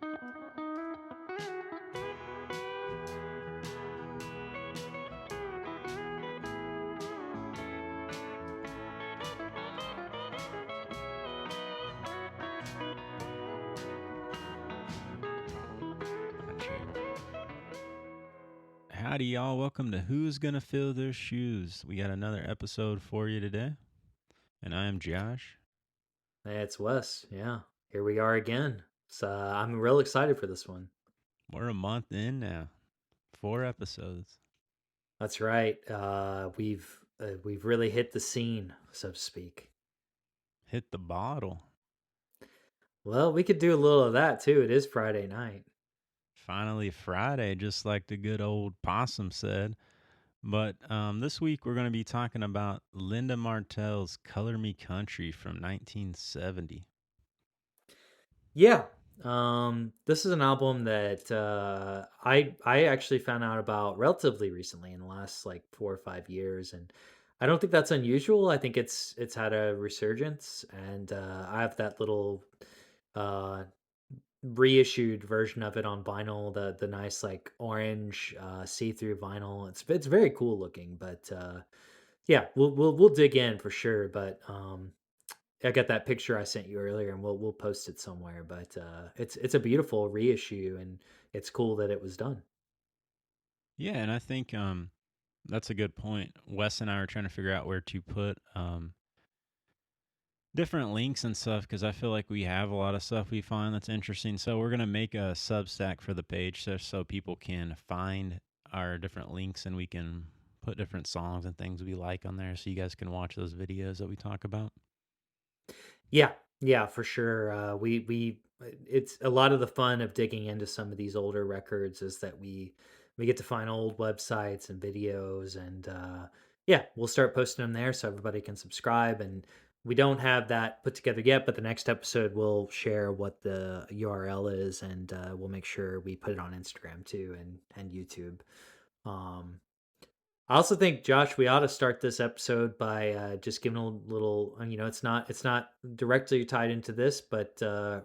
Howdy, y'all. Welcome to Who's Gonna Fill Their Shoes. We got another episode for you today, and I am Josh. Hey, it's Wes. Yeah, here we are again. So I'm real excited for this one. We're a month in now, 4 episodes. That's right. We've really hit the scene, so to speak. Hit the bottle. Well, we could do a little of that too. It is Friday night. Finally, Friday, just like the good old possum said. But this week, we're going to be talking about Linda Martell's Color Me Country from 1970. Yeah. This is an album that I actually found out about relatively recently in the last like 4 or 5 years, and I don't think that's unusual. I think it's had a resurgence, and I have that little uh reissued version of it on vinyl, the nice like orange see-through vinyl. It's very cool looking, but yeah, we'll dig in for sure. But I got that picture I sent you earlier, and we'll post it somewhere. But it's a beautiful reissue, and it's cool that it was done. Yeah, and I think that's a good point. Wes and I were trying to figure out where to put different links and stuff because I feel like we have a lot of stuff we find that's interesting. So we're gonna make a Substack for the page so people can find our different links and we can put different songs and things we like on there so you guys can watch those videos that we talk about. Yeah, yeah, for sure. We it's a lot of the fun of digging into some of these older records is that we get to find old websites and videos, and yeah, we'll start posting them there so everybody can subscribe. And we don't have that put together yet, but the next episode we'll share what the URL is, and we'll make sure we put it on Instagram too and YouTube. Um, I also think, Josh, we ought to start this episode by just giving a little. It's not directly tied into this, but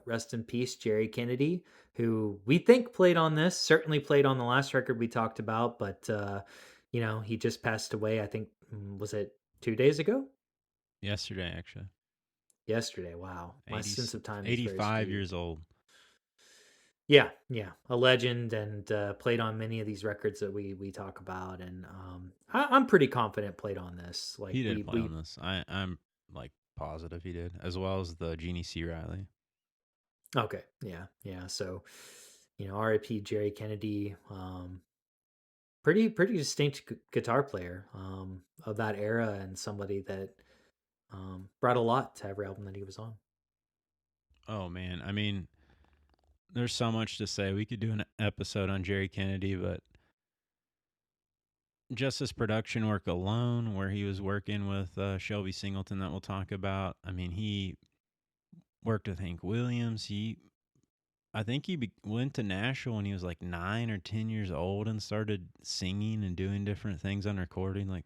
rest in peace, Jerry Kennedy, who we think played on this. Certainly played on the last record we talked about, but he just passed away. I think was it 2 days ago? Yesterday, actually. Yesterday. Wow, my 80, sense of time is very 85 skewed. years old. Yeah, yeah, a legend, and played on many of these records that we talk about, and I'm pretty confident played on this. Like He did play we on this. I'm like positive he did, as well as the Jeannie C. Riley. Okay, yeah, yeah. So, R.I.P. Jerry Kennedy, pretty distinct guitar player of that era, and somebody that brought a lot to every album that he was on. Oh man, I mean, there's so much to say. We could do an episode on Jerry Kennedy, but just his production work alone, where he was working with Shelby Singleton, that we'll talk about. I mean, he worked with Hank Williams. I think went to Nashville when he was like 9 or 10 years old and started singing and doing different things on recording, like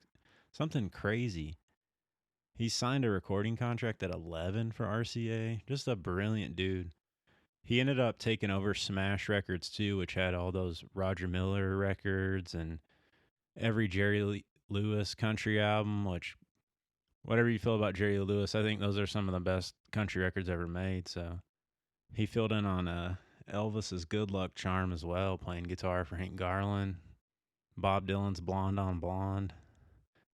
something crazy. He signed a recording contract at 11 for RCA. Just a brilliant dude. He ended up taking over Smash Records too, which had all those Roger Miller records and every Lewis country album, which whatever you feel about Jerry Lewis, I think those are some of the best country records ever made. So he filled in on Elvis's Good Luck Charm as well, playing guitar for Hank Garland, Bob Dylan's Blonde on Blonde.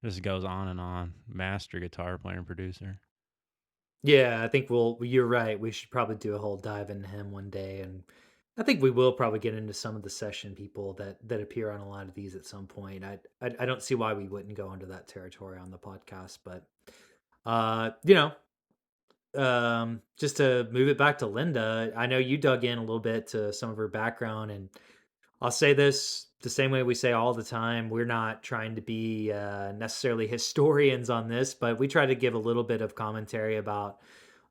Just goes on and on. Master guitar player and producer. Yeah, I think You're right. We should probably do a whole dive into him one day, and I think we will probably get into some of the session people that appear on a lot of these at some point. I don't see why we wouldn't go into that territory on the podcast, but uh, you know, just to move it back to Linda, I know you dug in a little bit to some of her background, and I'll say this the same way we say all the time. We're not trying to be necessarily historians on this, but we try to give a little bit of commentary about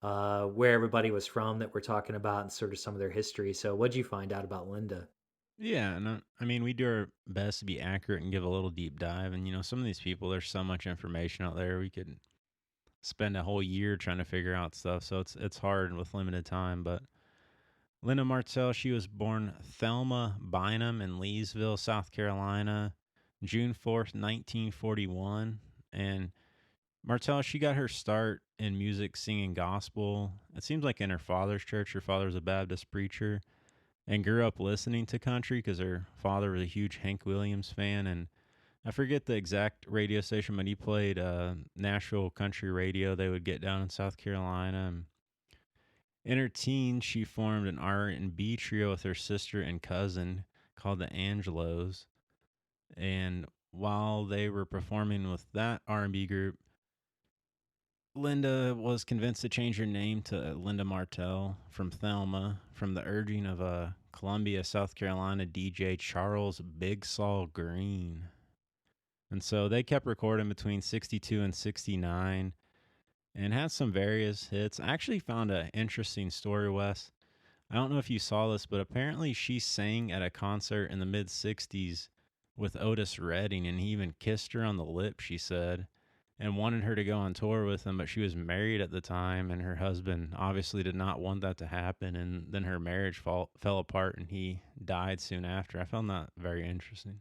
where everybody was from that we're talking about and sort of some of their history. So, what'd you find out about Linda? Yeah, and I mean, we do our best to be accurate and give a little deep dive. And some of these people, there's so much information out there. We could spend a whole year trying to figure out stuff. So it's hard with limited time. But Linda Martell, she was born Thelma Bynum in Leesville, South Carolina, June 4th, 1941. And Martell, she got her start in music singing gospel. It seems like in her father's church. Her father was a Baptist preacher and grew up listening to country because her father was a huge Hank Williams fan. And I forget the exact radio station, but he played Nashville country radio. They would get down in South Carolina. In her teens, she formed an R&B trio with her sister and cousin called the Angelos. And while they were performing with that R&B group, Linda was convinced to change her name to Linda Martell from Thelma from the urging of a Columbia, South Carolina DJ Charles Big Saul Green. And so they kept recording between 62 and 69 and had some various hits. I actually found an interesting story, Wes. I don't know if you saw this, but apparently she sang at a concert in the mid 60s with Otis Redding, and he even kissed her on the lips, she said, and wanted her to go on tour with him. But she was married at the time, and her husband obviously did not want that to happen. And then her marriage fell apart, and he died soon after. I found that very interesting.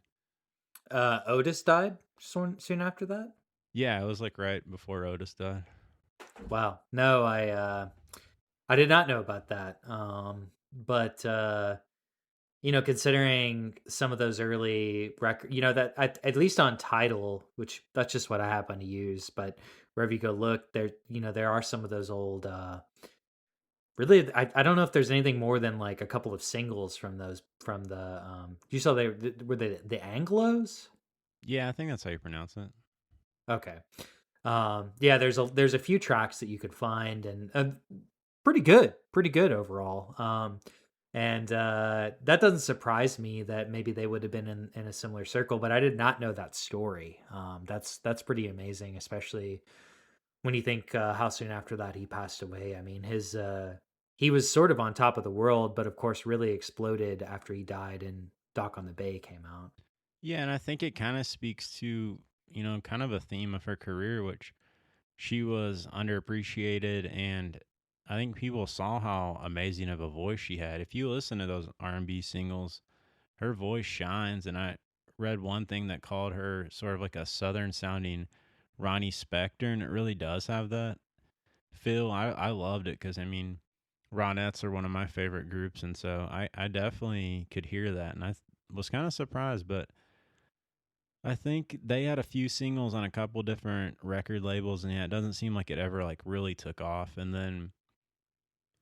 Otis died soon after that? Yeah, it was like right before Otis died. Wow. No, I did not know about that. But considering some of those early record, that at least on Tidal, which that's just what I happen to use, but wherever you go look, there are some of those old really I don't know if there's anything more than like a couple of singles from those from the you saw they were the Anglos? Yeah, I think that's how you pronounce it. Okay. Yeah, there's a few tracks that you could find and pretty good overall. And that doesn't surprise me that maybe they would have been in a similar circle, but I did not know that story. That's pretty amazing, especially when you think how soon after that he passed away. I mean, his he was sort of on top of the world, but of course, really exploded after he died and Doc on the Bay came out. Yeah, and I think it kind of speaks to, kind of a theme of her career, which she was underappreciated, and I think people saw how amazing of a voice she had. If you listen to those R&B singles, her voice shines, and I read one thing that called her sort of like a southern sounding Ronnie Spector, and it really does have that feel. I loved it because, I mean, Ronettes are one of my favorite groups, and so I definitely could hear that, and was kind of surprised, but I think they had a few singles on a couple different record labels, and yeah, it doesn't seem like it ever like really took off. And then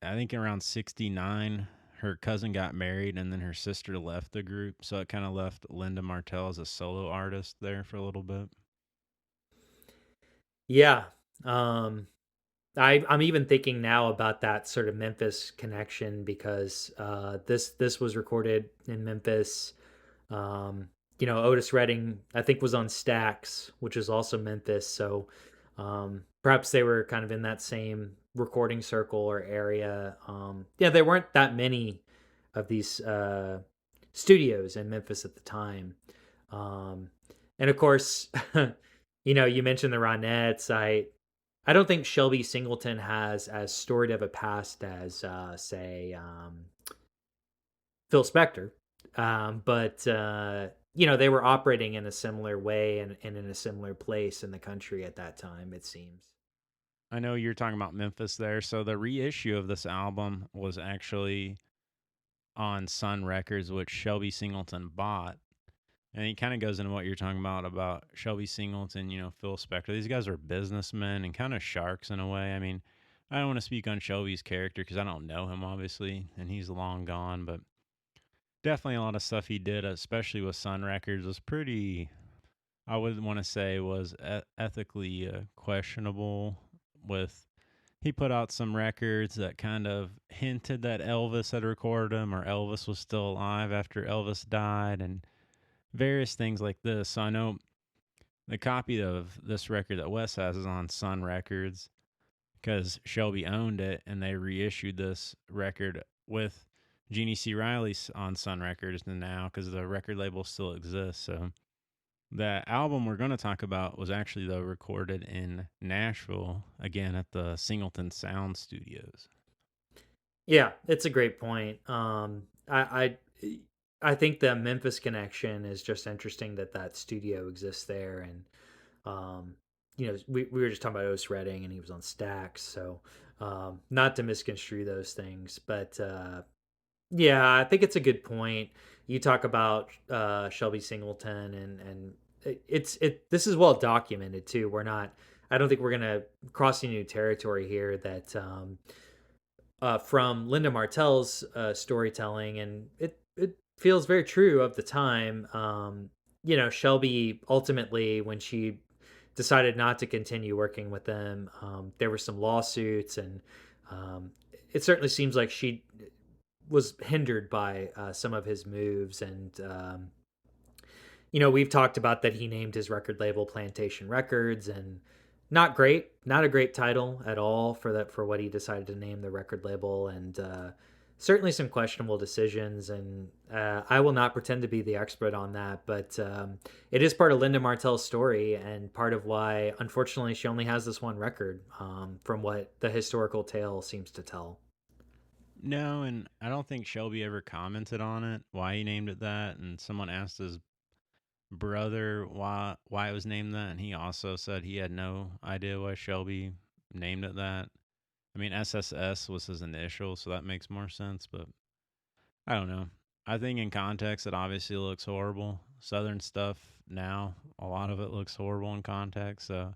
I think around 69, her cousin got married, and then her sister left the group, so it kind of left Linda Martell as a solo artist there for a little bit. Yeah. Um, I'm even thinking now about that sort of Memphis connection because this was recorded in Memphis. Otis Redding I think was on Stax, which is also Memphis. So perhaps they were kind of in that same recording circle or area. Yeah, there weren't that many of these studios in Memphis at the time. Um, and of course, you mentioned the Ronettes. I don't think Shelby Singleton has as storied of a past as, say, Phil Spector, but they were operating in a similar way and in a similar place in the country at that time. It seems. I know you're talking about Memphis there. So the reissue of this album was actually on Sun Records, which Shelby Singleton bought. And he kind of goes into what you're talking about Shelby Singleton, Phil Spector. These guys are businessmen and kind of sharks in a way. I mean, I don't want to speak on Shelby's character because I don't know him, obviously, and he's long gone. But definitely a lot of stuff he did, especially with Sun Records, was pretty, I would want to say, was ethically questionable. With He put out some records that kind of hinted that Elvis had recorded them or Elvis was still alive after Elvis died, and various things like this. So I know the copy of this record that Wes has is on Sun Records because Shelby owned it, and they reissued this record with Jeannie C. Riley on Sun Records now because the record label still exists. So the album we're going to talk about was actually, though, recorded in Nashville, again at the Singleton Sound Studios. Yeah, it's a great point. I think the Memphis connection is just interesting that that studio exists there, and um, we were just talking about Otis Redding, and he was on Stax, so not to misconstrue those things, but yeah, I think it's a good point. You talk about Shelby Singleton, and it's this is well documented too. We're not. I don't think we're gonna cross any new territory here. That from Linda Martell's storytelling, and it feels very true of the time. Shelby ultimately, when she decided not to continue working with them, there were some lawsuits, and um, it certainly seems like she was hindered by some of his moves, and we've talked about that he named his record label Plantation Records, and not great, not a great title at all for that, for what he decided to name the record label, and certainly some questionable decisions. And I will not pretend to be the expert on that, but it is part of Linda Martell's story, and part of why, unfortunately, she only has this one record, from what the historical tale seems to tell. No, and I don't think Shelby ever commented on it, why he named it that. And someone asked his brother why it was named that, and he also said he had no idea why Shelby named it that. I mean, SSS was his initial, so that makes more sense, but I don't know. I think in context, it obviously looks horrible. Southern stuff now, a lot of it looks horrible in context. So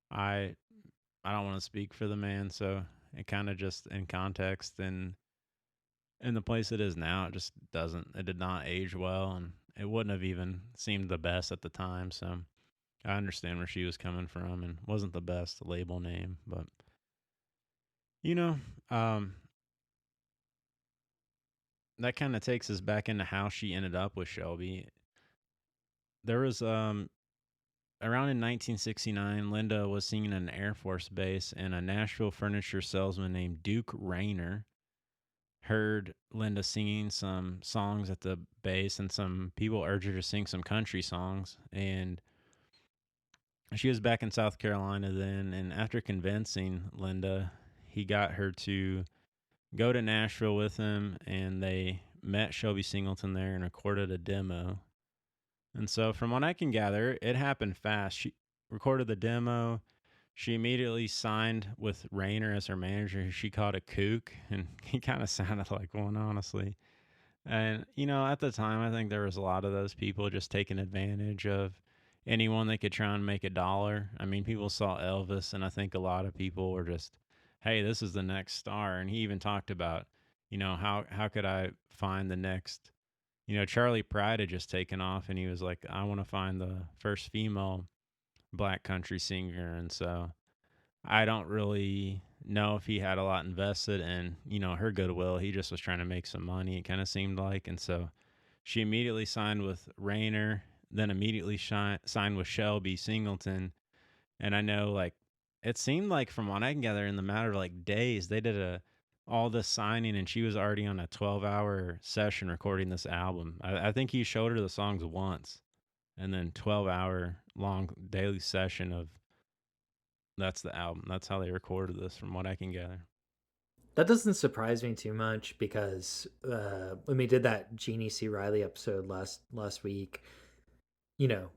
I I don't want to speak for the man. So it kind of just in context and in the place it is now, it just doesn't. It did not age well, and it wouldn't have even seemed the best at the time. So I understand where she was coming from, and wasn't the best label name, but you know, um, that kind of takes us back into how she ended up with Shelby. There was around in 1969, Linda was singing at an Air Force base, and a Nashville furniture salesman named Duke Rayner heard Linda singing some songs at the base, and some people urged her to sing some country songs. And she was back in South Carolina then. And after convincing Linda, he got her to go to Nashville with him, and they met Shelby Singleton there and recorded a demo. And so, from what I can gather, it happened fast. She recorded the demo. She immediately signed with Rayner as her manager, who she called a kook, and he kind of sounded like one, honestly. And, at the time, I think there was a lot of those people just taking advantage of anyone they could try and make a dollar. I mean, people saw Elvis, and I think a lot of people were just, hey, this is the next star. And he even talked about, how could I find the next, Charlie Pride had just taken off, and he was like, I want to find the first female black country singer. And so I don't really know if he had a lot invested in, her goodwill. He just was trying to make some money, it kind of seemed like. And so she immediately signed with Rayner, then immediately signed with Shelby Singleton. And I know, like, it seemed like from what I can gather, in the matter of like days, they did all this signing, and she was already on a 12-hour session recording this album. I think he showed her the songs once, and then 12-hour long daily session of that's the album. That's how they recorded this, from what I can gather. That doesn't surprise me too much because when we did that Jeannie C. Riley episode last week,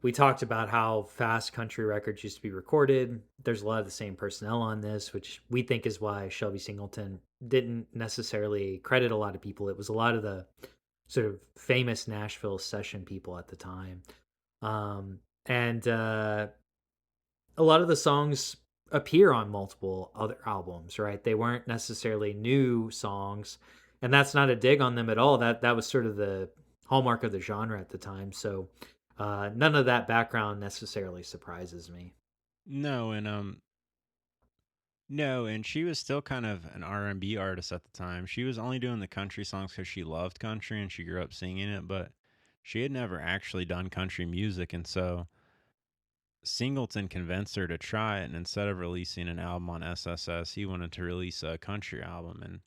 we talked about how fast country records used to be recorded. There's a lot of the same personnel on this, which we think is why Shelby Singleton didn't necessarily credit a lot of people. It was a lot of the sort of famous Nashville session people at the time. And a lot of the songs appear on multiple other albums, right? They weren't necessarily new songs, and that's not a dig on them at all. That was sort of the hallmark of the genre at the time. So none of that background necessarily surprises me. No, and no, and she was still kind of an R&B artist at the time. She was only doing the country songs because she loved country and she grew up singing it, but she had never actually done country music. And so Singleton convinced her to try it, and instead of releasing an album on SSS, he wanted to release a country album. And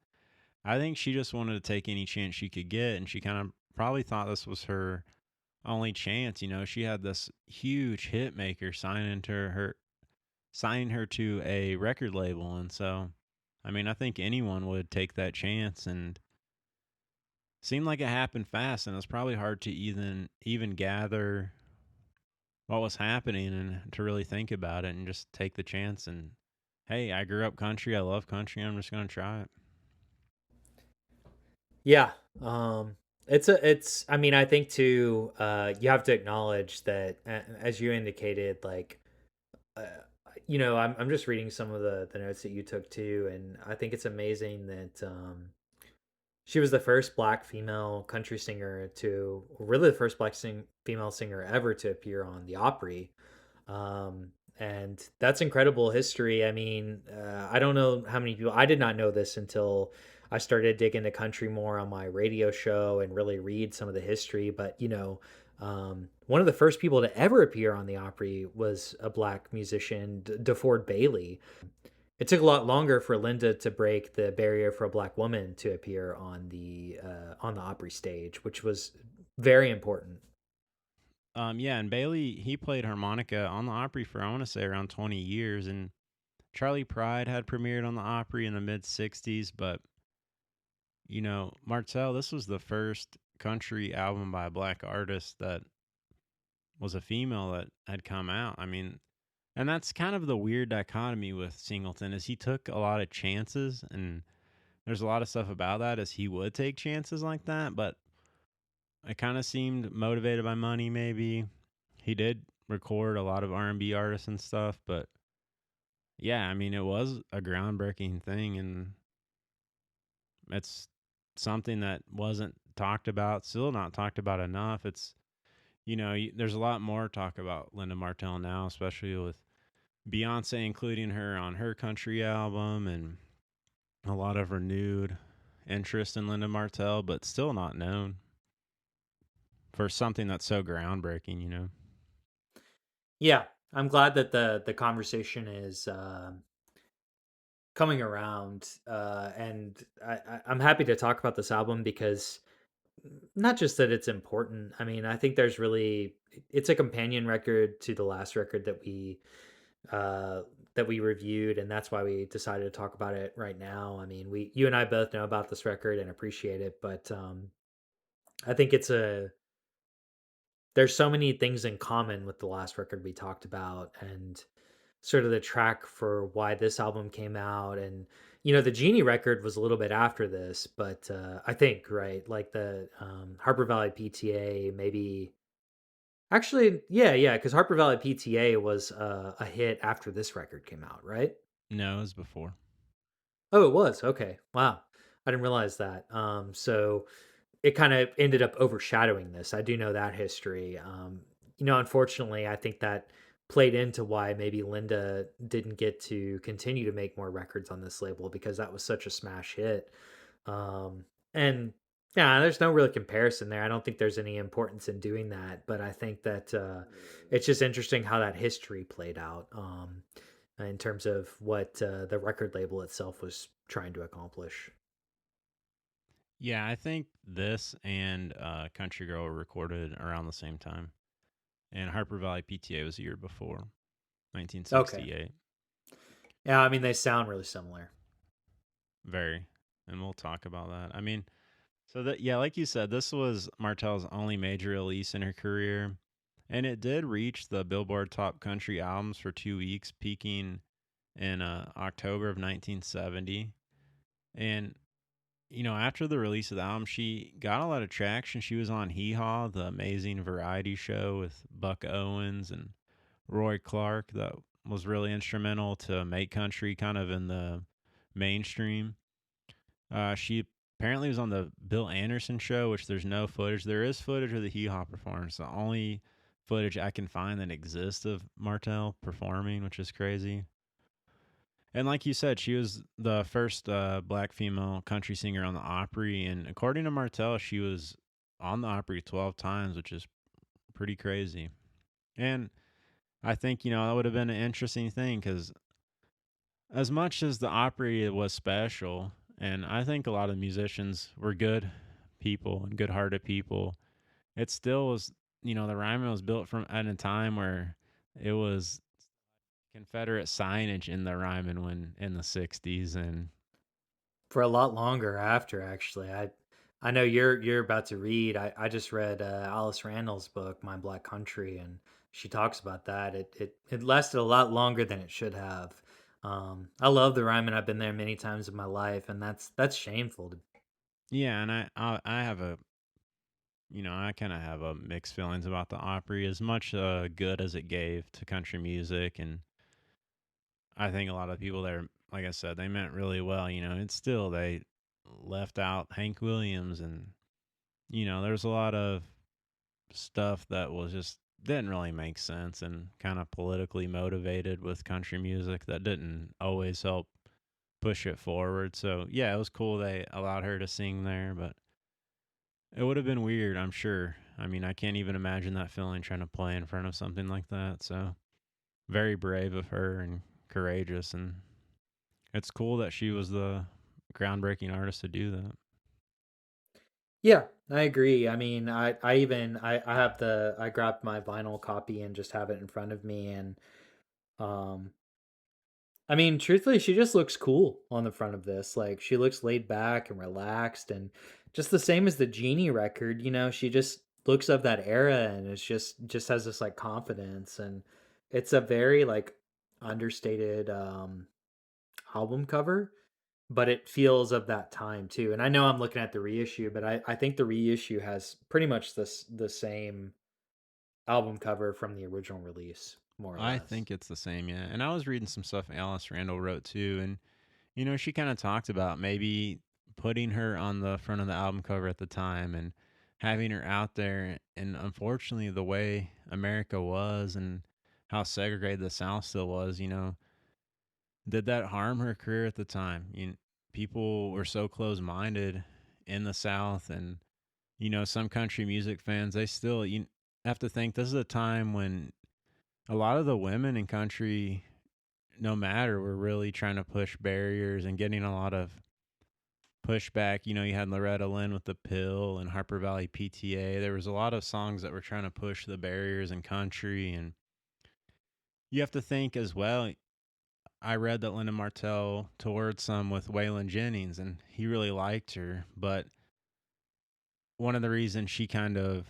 I think she just wanted to take any chance she could get, and she kind of probably thought this was her only chance. She had this huge hit maker signing her to a record label, and so I mean, I think anyone would take that chance, and seemed like it happened fast, and it was probably hard to even gather what was happening and to really think about it and just take the chance. And hey, I grew up country. I love country. I'm just gonna try it. Yeah. It's I mean, I think too, you have to acknowledge that as you indicated, like, uh, I'm just reading some of the notes that you took too, and I think it's amazing that she was the first black female country singer to, really the first female singer ever to appear on the Opry. And that's incredible history. I mean, I don't know how many people, I did not know this until I started digging into country more on my radio show and really read some of the history. But, one of the first people to ever appear on the Opry was a black musician, DeFord Bailey. It took a lot longer for Linda to break the barrier for a black woman to appear on the Opry stage, which was very important. Yeah, and Bailey, he played harmonica on the Opry for, I want to say, around 20 years. And Charlie Pride had premiered on the Opry in the mid 60s. But, Martell, this was the first country album by a black artist that was a female that had come out. I mean, and that's kind of the weird dichotomy with Singleton is he took a lot of chances, and there's a lot of stuff about that as he would take chances like that, but it kind of seemed motivated by money maybe. He did record a lot of R&B artists and stuff, but yeah, I mean it was a groundbreaking thing, and it's something that wasn't talked about, still not talked about enough. It's there's a lot more talk about Linda Martell now, especially with Beyonce including her on her country album, and a lot of renewed interest in Linda Martell, but still not known for something that's so groundbreaking. Yeah, I'm glad that the conversation is coming around, and I'm happy to talk about this album because not just that it's important. I mean, I think it's a companion record to the last record uh, that we reviewed, and that's why we decided to talk about it right now. I mean, you and I both know about this record and appreciate it, but I think there's so many things in common with the last record we talked about, and sort of the track for why this album came out. And the Genie record was a little bit after this, but I think, right, like the Harper Valley PTA, maybe, actually, yeah, because Harper Valley PTA was a hit after this record came out, right? No, it was before. Oh, it was. Okay, wow, I didn't realize that. So it kind of ended up overshadowing this. I do know that history. Unfortunately, I think that played into why maybe Linda didn't get to continue to make more records on this label, because that was such a smash hit. And yeah, there's no real comparison there. I don't think there's any importance in doing that, but I think that it's just interesting how that history played out, in terms of what the record label itself was trying to accomplish. Yeah, I think this and Country Girl were recorded around the same time. And Harper Valley PTA was a year before, Okay. 1968. Yeah, I mean, they sound really similar. Very. And we'll talk about that. I mean, so that, yeah, like you said, this was Martell's only major release in her career. And it did reach the Billboard Top Country Albums for 2 weeks, peaking in October of 1970. And after the release of the album, she got a lot of traction. She was on Hee Haw, the amazing variety show with Buck Owens and Roy Clark, that was really instrumental to make country kind of in the mainstream. She apparently was on the Bill Anderson show, which there's no footage. There is footage of the Hee Haw performance. The only footage I can find that exists of Martell performing, which is crazy. And like you said, she was the first black female country singer on the Opry. And according to Martell, she was on the Opry 12 times, which is pretty crazy. And I think, that would have been an interesting thing because as much as the Opry was special, and I think a lot of musicians were good people and good hearted people, it still was, the Ryman was built from at a time where it was Confederate signage in the Ryman when in the 60s. And For a lot longer after, actually. I know you're about to read. I just read Alice Randall's book, My Black Country, and she talks about that. It lasted a lot longer than it should have. I love the Ryman. I've been there many times in my life, and that's shameful. Yeah, and I have a I kind of have a mixed feelings about the Opry as much good as it gave to country music, and I think a lot of people there, like I said, they meant really well. It's still they left out Hank Williams, and there's a lot of stuff that was just didn't really make sense and kind of politically motivated with country music that didn't always help push it forward. So yeah, it was cool they allowed her to sing there, but it would have been weird, I'm sure. I mean, I can't even imagine that feeling trying to play in front of something like that. So very brave of her and courageous, and it's cool that she was the groundbreaking artist to do that. Yeah, I agree. I mean, I have I grabbed my vinyl copy and just have it in front of me, and um I mean, truthfully, she just looks cool on the front of this. Like, she looks laid back and relaxed, and just the same as the Genie record, she just looks of that era, and it's just has this like confidence, and it's a very like understated album cover, but it feels of that time too. And I know I'm looking at the reissue, but I think the reissue has pretty much the same album cover from the original release, more or I less. think it's the same, yeah. And I was reading some stuff Alice Randall wrote too, and she kind of talked about maybe putting her on the front of the album cover at the time and having her out there. And unfortunately, the way America was and how segregated the South still was, did that harm her career at the time? People were so close minded in the South, and some country music fans, they still have to think this is a time when a lot of the women in country, no matter, were really trying to push barriers and getting a lot of pushback. You had Loretta Lynn with The Pill and Harper Valley PTA. There was a lot of songs that were trying to push the barriers in country. And you have to think as well. I read that Linda Martell toured some with Waylon Jennings and he really liked her. But one of the reasons she kind of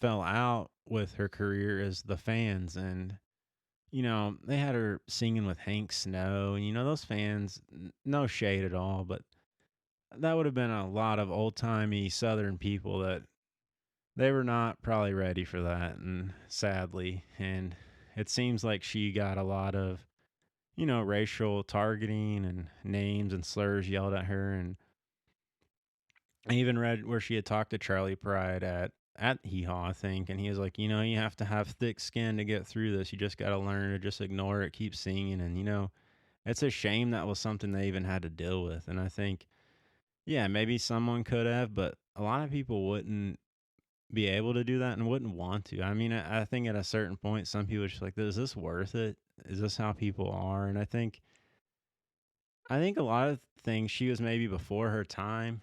fell out with her career is the fans. And, they had her singing with Hank Snow. And, those fans, no shade at all, but that would have been a lot of old timey Southern people that they were not probably ready for that, and sadly, and it seems like she got a lot of racial targeting and names and slurs yelled at her. And I even read where she had talked to Charlie Pride at Hee Haw, I think, and he was like, you have to have thick skin to get through this. You just got to learn to just ignore it, keep singing, and it's a shame that was something they even had to deal with. And I think, yeah, maybe someone could have, but a lot of people wouldn't be able to do that and wouldn't want to. I mean, I think at a certain point, some people are just like, "Is this worth it? Is this how people are?" And I think a lot of things she was maybe before her time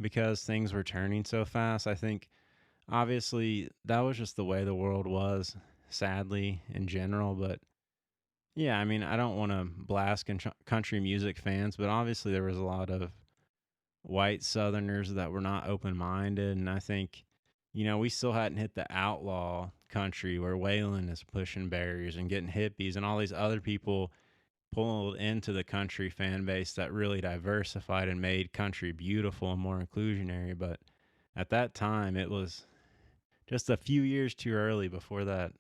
because things were turning so fast. I think obviously that was just the way the world was, sadly in general. But yeah, I mean, I don't want to blast country music fans, but obviously there was a lot of white Southerners that were not open minded. And I think, we still hadn't hit the outlaw country where Waylon is pushing barriers and getting hippies and all these other people pulled into the country fan base that really diversified and made country beautiful and more inclusionary. But at that time, it was just a few years too early before that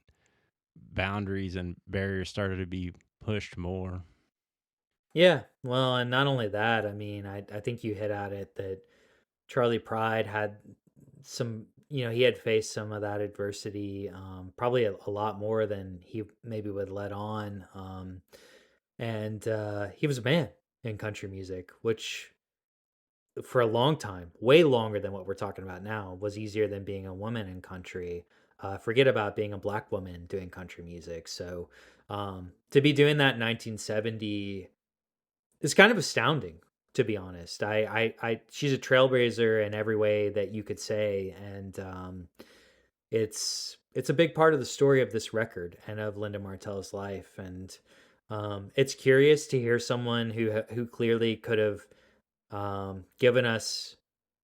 boundaries and barriers started to be pushed more. Yeah, well, and not only that, I mean, I think you hit at it that Charlie Pride had some, he had faced some of that adversity, probably a lot more than he maybe would let on. And he was a man in country music, which for a long time, way longer than what we're talking about now, was easier than being a woman in country. Forget about being a black woman doing country music. So to be doing that in 1970 is kind of astounding, to be honest. She's a trailblazer in every way that you could say, and it's a big part of the story of this record and of Linda Martell's life. And it's curious to hear someone who clearly could have giving us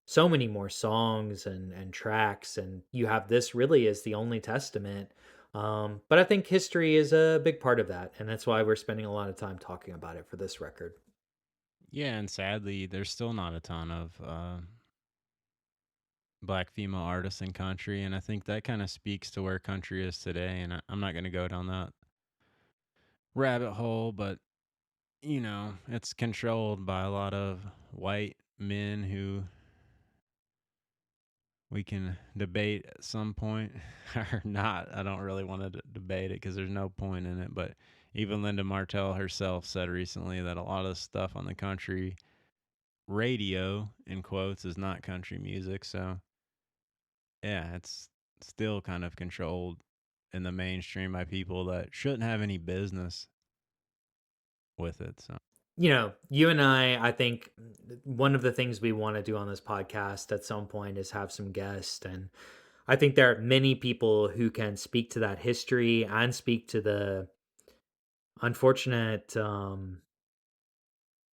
so many more songs and tracks, and you have this really as the only testament. But I think history is a big part of that, and that's why we're spending a lot of time talking about it for this record. Yeah, and sadly, there's still not a ton of black female artists in country, and I think that kind of speaks to where country is today. And I'm not going to go down that rabbit hole, but it's controlled by a lot of white men who we can debate at some point or not. I don't really want to debate it because there's no point in it. But even Linda Martell herself said recently that a lot of stuff on the country radio, in quotes, is not country music. So, yeah, it's still kind of controlled in the mainstream by people that shouldn't have any business with it. So, You and I think one of the things we want to do on this podcast at some point is have some guests. And I think there are many people who can speak to that history and speak to the unfortunate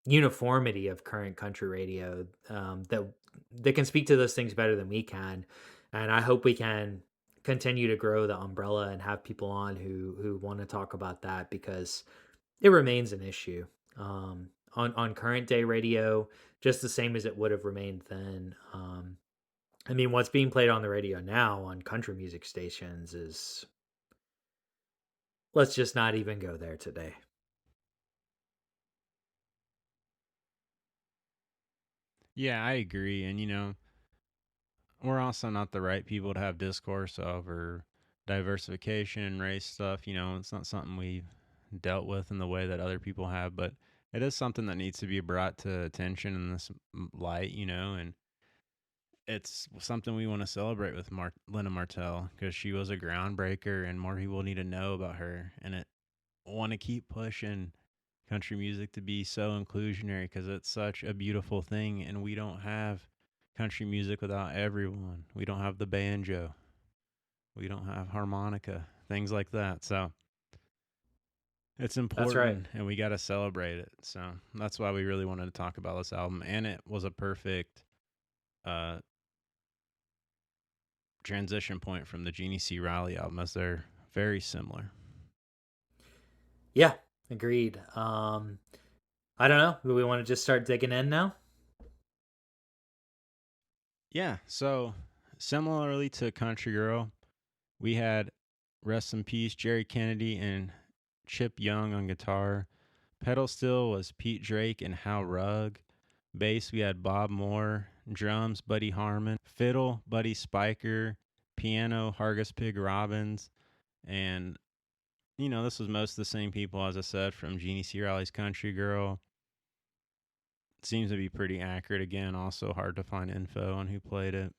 uniformity of current country radio, that they can speak to those things better than we can. And I hope we can continue to grow the umbrella and have people on who want to talk about that, because it remains an issue on current day radio, just the same as it would have remained then. I mean, what's being played on the radio now on country music stations is, let's just not even go there today. yeah, I agree. And, we're also not the right people to have discourse over diversification and race stuff. It's not something we've dealt with in the way that other people have, but it is something that needs to be brought to attention in this light, and it's something we want to celebrate with Linda Martell because she was a groundbreaker and more people need to know about her. And it want to keep pushing country music to be so inclusionary because it's such a beautiful thing. And we don't have country music without everyone. We don't have the banjo. We don't have harmonica, things like that. So it's That's right. important and we got to celebrate it. So that's why we really wanted to talk about this album. And it was a perfect uh, transition point from the Jeannie C. Riley album, as they're very similar. Yeah, agreed. I don't know. Do we want to just start digging in now? Yeah. So similarly to Country Girl, we had rest in peace Jerry Kennedy and Chip Young on guitar. Pedal steel was Pete Drake and Hal Rugg. Bass, we had Bob Moore. Drums, Buddy Harmon. Fiddle, Buddy Spiker. Piano, Hargus Pig Robbins. And, this was most of the same people, as I said, from Jeannie C. Riley's Country Girl. Seems to be pretty accurate. Again, also hard to find info on who played it.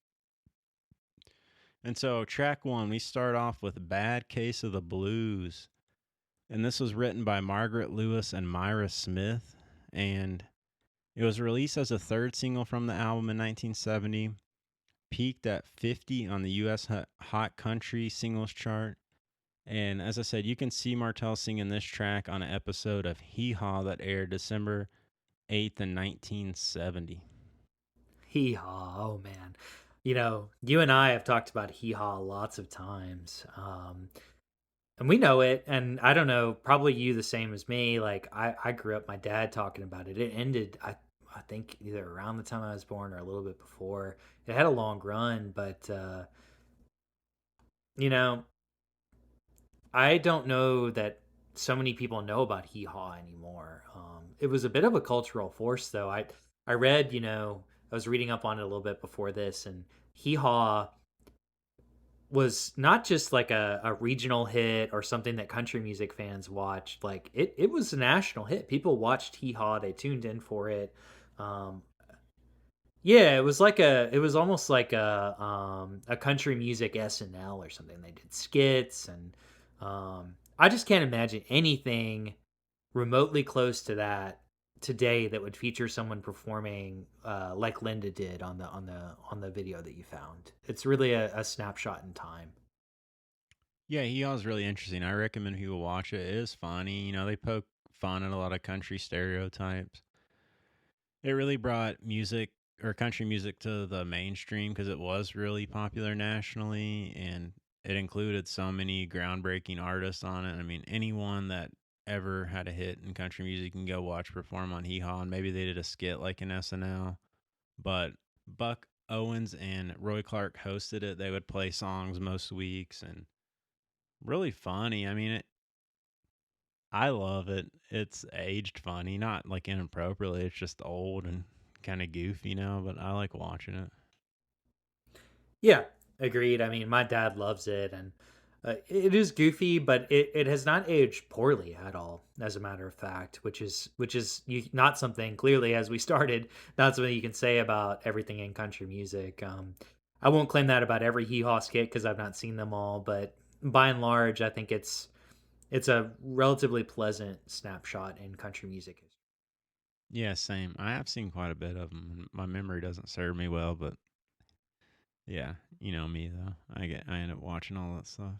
And so, track one, we start off with Bad Case of the Blues. And this was written by Margaret Lewis and Myra Smith. And it was released as a third single from the album in 1970, peaked at 50 on the US Hot Country Singles Chart. And as I said, you can see Martell singing this track on an episode of Hee Haw that aired December 8th in 1970. Hee haw. Oh man. You and I have talked about hee haw lots of times. And we know it. And I don't know, probably you the same as me. Like I grew up my dad talking about it. It ended, I think either around the time I was born or a little bit before. It had a long run, but you know, I don't know that so many people know about hee haw anymore. It was a bit of a cultural force, though. I read, I was reading up on it a little bit before this, and hee haw was not just like a regional hit or something that country music fans watched. Like it was a national hit. People watched hee haw, they tuned in for it. Um, yeah, it was almost like a country music SNL or something. They did skits, and I just can't imagine anything remotely close to that today that would feature someone performing like Linda did on the video that you found. It's really a snapshot in time. Yeah, Hee Haw's really interesting. I recommend people watch it. It is funny. They poke fun at a lot of country stereotypes. It really brought music or country music to the mainstream because it was really popular nationally, and it included so many groundbreaking artists on it. I mean, anyone that ever had a hit in country music can go watch perform on Hee Haw, and maybe they did a skit like in SNL. But Buck Owens and Roy Clark hosted it. They would play songs most weeks, and really funny. I mean, I love it. It's aged funny, not like inappropriately. It's just old and kind of goofy now, but I like watching it. Yeah, agreed. I mean, my dad loves it, and it is goofy, but it has not aged poorly at all. As a matter of fact, not something clearly as we started, not something you can say about everything in country music. I won't claim that about every hee haw skit because I've not seen them all, but by and large, I think it's a relatively pleasant snapshot in country music. Yeah, same. I have seen quite a bit of them. My memory doesn't serve me well, but yeah, you know me though. I end up watching all that stuff.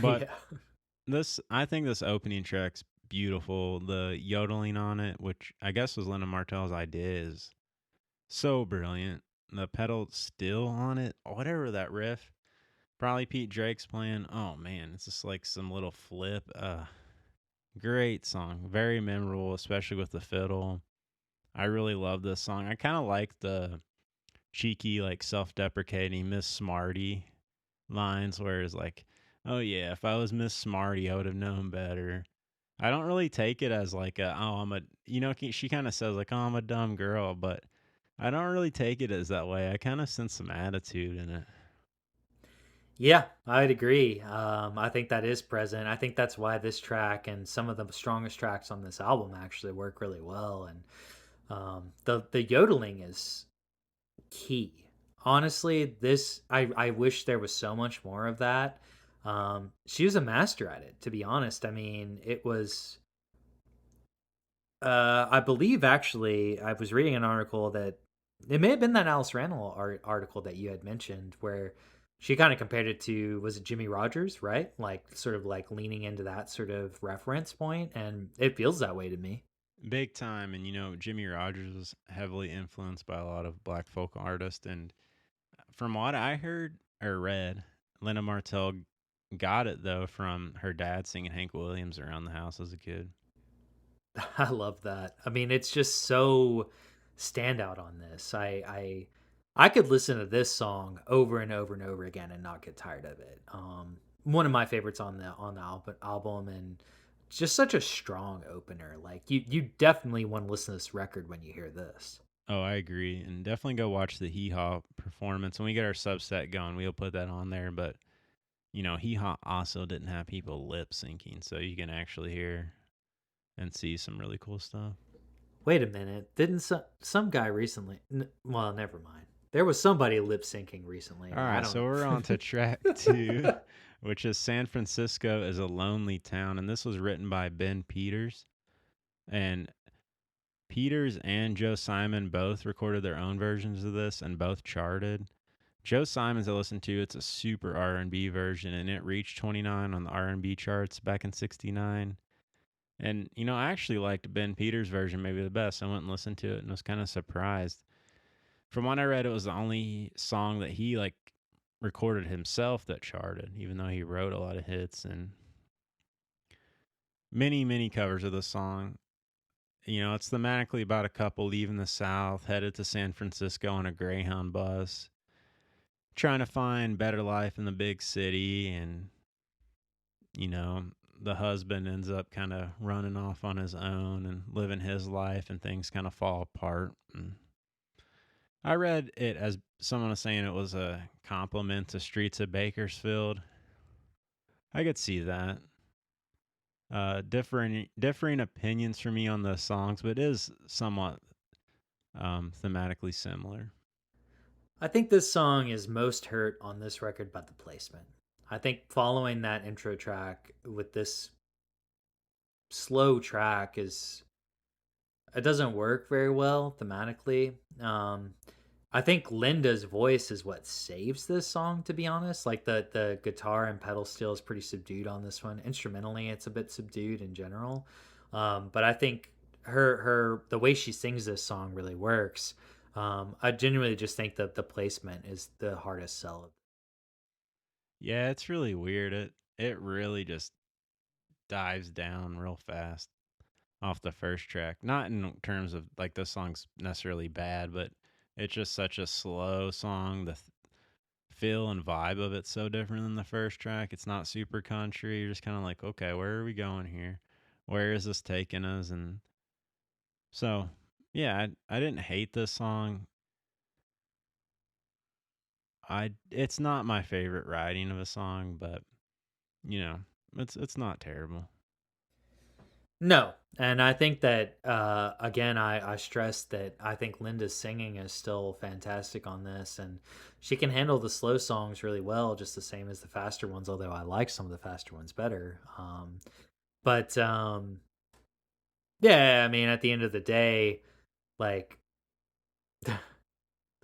But Yeah. I think this opening track's beautiful. The yodeling on it, which I guess was Linda Martell's idea, is so brilliant. The pedal steel on it, whatever that riff, probably Pete Drake's playing. Oh man, it's just like some little flip. Great song, very memorable, especially with the fiddle. I really love this song. I kind of like the cheeky, like self-deprecating Miss Smarty lines, where it's like, "Oh yeah, if I was Miss Smarty, I would have known better." I don't really take it as like a, oh, I'm a, she kind of says like, oh, I'm a dumb girl, but I don't really take it as that way. I kind of sense some attitude in it. Yeah, I'd agree. I think that is present. I think that's why this track and some of the strongest tracks on this album actually work really well. And the yodeling is key. Honestly, this I wish there was so much more of that. She was a master at it, to be honest. I mean, it was I believe actually, I was reading an article that it may have been that Alice Randall article that you had mentioned where she kind of compared it to, was it Jimmy Rogers, right? Like sort of like leaning into that sort of reference point, and it feels that way to me. Big time. And, Jimmy Rogers was heavily influenced by a lot of black folk artists. And from what I heard or read, Linda Martell got it, though, from her dad singing Hank Williams around the house as a kid. I love that. I mean, it's just so standout on this. I could listen to this song over and over and over again and not get tired of it. One of my favorites on the album, and just such a strong opener. Like you definitely want to listen to this record when you hear this. Oh, I agree. And definitely go watch the Hee Haw performance. When we get our subset going, we'll put that on there. But, Hee Haw also didn't have people lip syncing. So you can actually hear and see some really cool stuff. Wait a minute, didn't some guy recently? Well, never mind. There was somebody lip syncing recently, All or I right. don't So we're on know. to track two, which is San Francisco is a Lonely Town. And this was written by Ben Peters. And Peters and Joe Simon both recorded their own versions of this and both charted. Joe Simon's I listened to, it's a super R&B version and it reached 29 on the R&B charts back in 69. And I actually liked Ben Peters' version maybe the best. I went and listened to it and was kind of surprised. From what I read, it was the only song that he recorded himself that charted, even though he wrote a lot of hits and many, many covers of the song. It's thematically about a couple leaving the South, headed to San Francisco on a Greyhound bus, trying to find better life in the big city. And, you know, the husband ends up kind of running off on his own and living his life, and things kind of fall apart. And I read it as someone was saying it was a compliment to Streets of Bakersfield. I could see that. Differing opinions for me on the songs, but it is somewhat thematically similar. I think this song is most hurt on this record by the placement. I think following that intro track with this slow track is it doesn't work very well thematically. I think Linda's voice is what saves this song, to be honest. Like the guitar and pedal steel is pretty subdued on this one. Instrumentally, it's a bit subdued in general. But I think her the way she sings this song really works. I genuinely just think that the placement is the hardest sell. Yeah, it's really weird. It really just dives down real fast off the first track. Not in terms of like the song's necessarily bad, but it's just such a slow song. The feel and vibe of it's so different than the first track. It's not super country. You're just kind of like, okay, where are we going here? Where is this taking us? And so, yeah, I didn't hate this song. It's not my favorite writing of a song, but you know, it's not terrible. No, and I think that again, I stress that I think Linda's singing is still fantastic on this, and she can handle the slow songs really well, just the same as the faster ones. Although I like some of the faster ones better. But yeah, I mean, at the end of the day, like I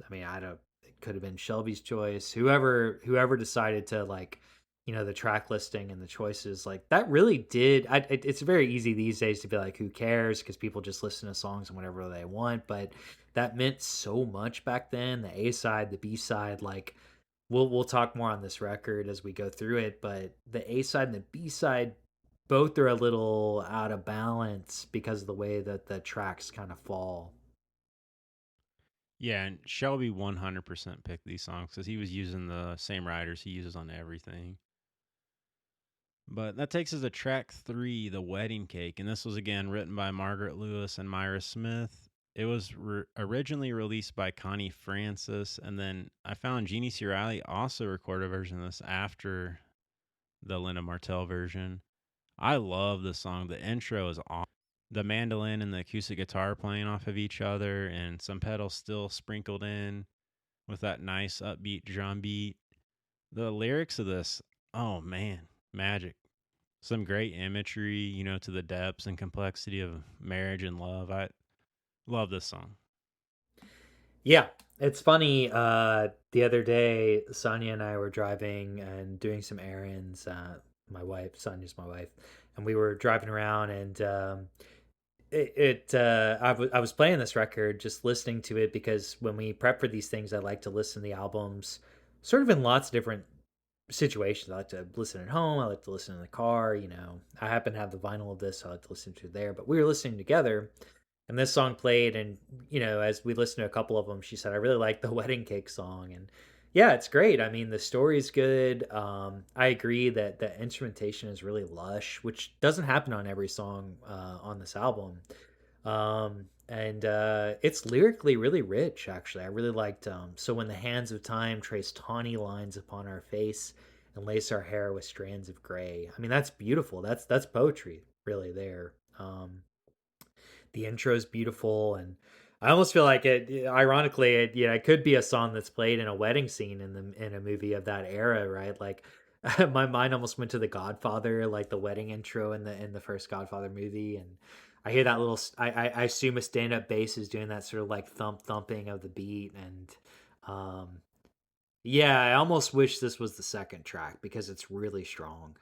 mean, I don't. It could have been Shelby's choice. Whoever decided to like, the track listing and the choices like that really did. It's very easy these days to be like, who cares? Because people just listen to songs and whatever they want. But that meant so much back then. The A side, the B side, like we'll talk more on this record as we go through it. But the A side and the B side both are a little out of balance because of the way that the tracks kind of fall. Yeah, and Shelby 100% picked these songs because he was using the same writers he uses on everything. But that takes us to track three, The Wedding Cake. And this was again written by Margaret Lewis and Myra Smith. It was originally released by Connie Francis. And then I found Jeannie C. Riley also recorded a version of this after the Linda Martell version. I love this song. The intro is awesome. The mandolin and the acoustic guitar playing off of each other, and some pedals still sprinkled in with that nice upbeat drum beat. The lyrics of this, oh man, magic. Some great imagery, to the depths and complexity of marriage and love. I love this song. Yeah, it's funny. The other day, Sonia and I were driving and doing some errands. My wife, Sonia's my wife, and we were driving around, and I was playing this record, just listening to it because when we prep for these things, I like to listen to the albums, sort of in lots of different situations. I like to listen at home. I like to listen in the car. I happen to have the vinyl of this, so I like to listen to it there. But we were listening together, and this song played, and as we listened to a couple of them, she said, I really like the Wedding Cake song. And yeah, it's great. I mean, the story's good. I agree that the instrumentation is really lush, which doesn't happen on every song on this album. And it's lyrically really rich, actually. I really liked So when the hands of time trace tawny lines upon our face and lace our hair with strands of gray. I mean, that's beautiful. That's poetry really there. The intro is beautiful, and I almost feel like ironically, it could be a song that's played in a wedding scene in a movie of that era, right? Like my mind almost went to The Godfather, like the wedding intro in the first Godfather movie, and I hear that little. I assume a stand up bass is doing that sort of like thumping of the beat, and yeah, I almost wish this was the second track because it's really strong.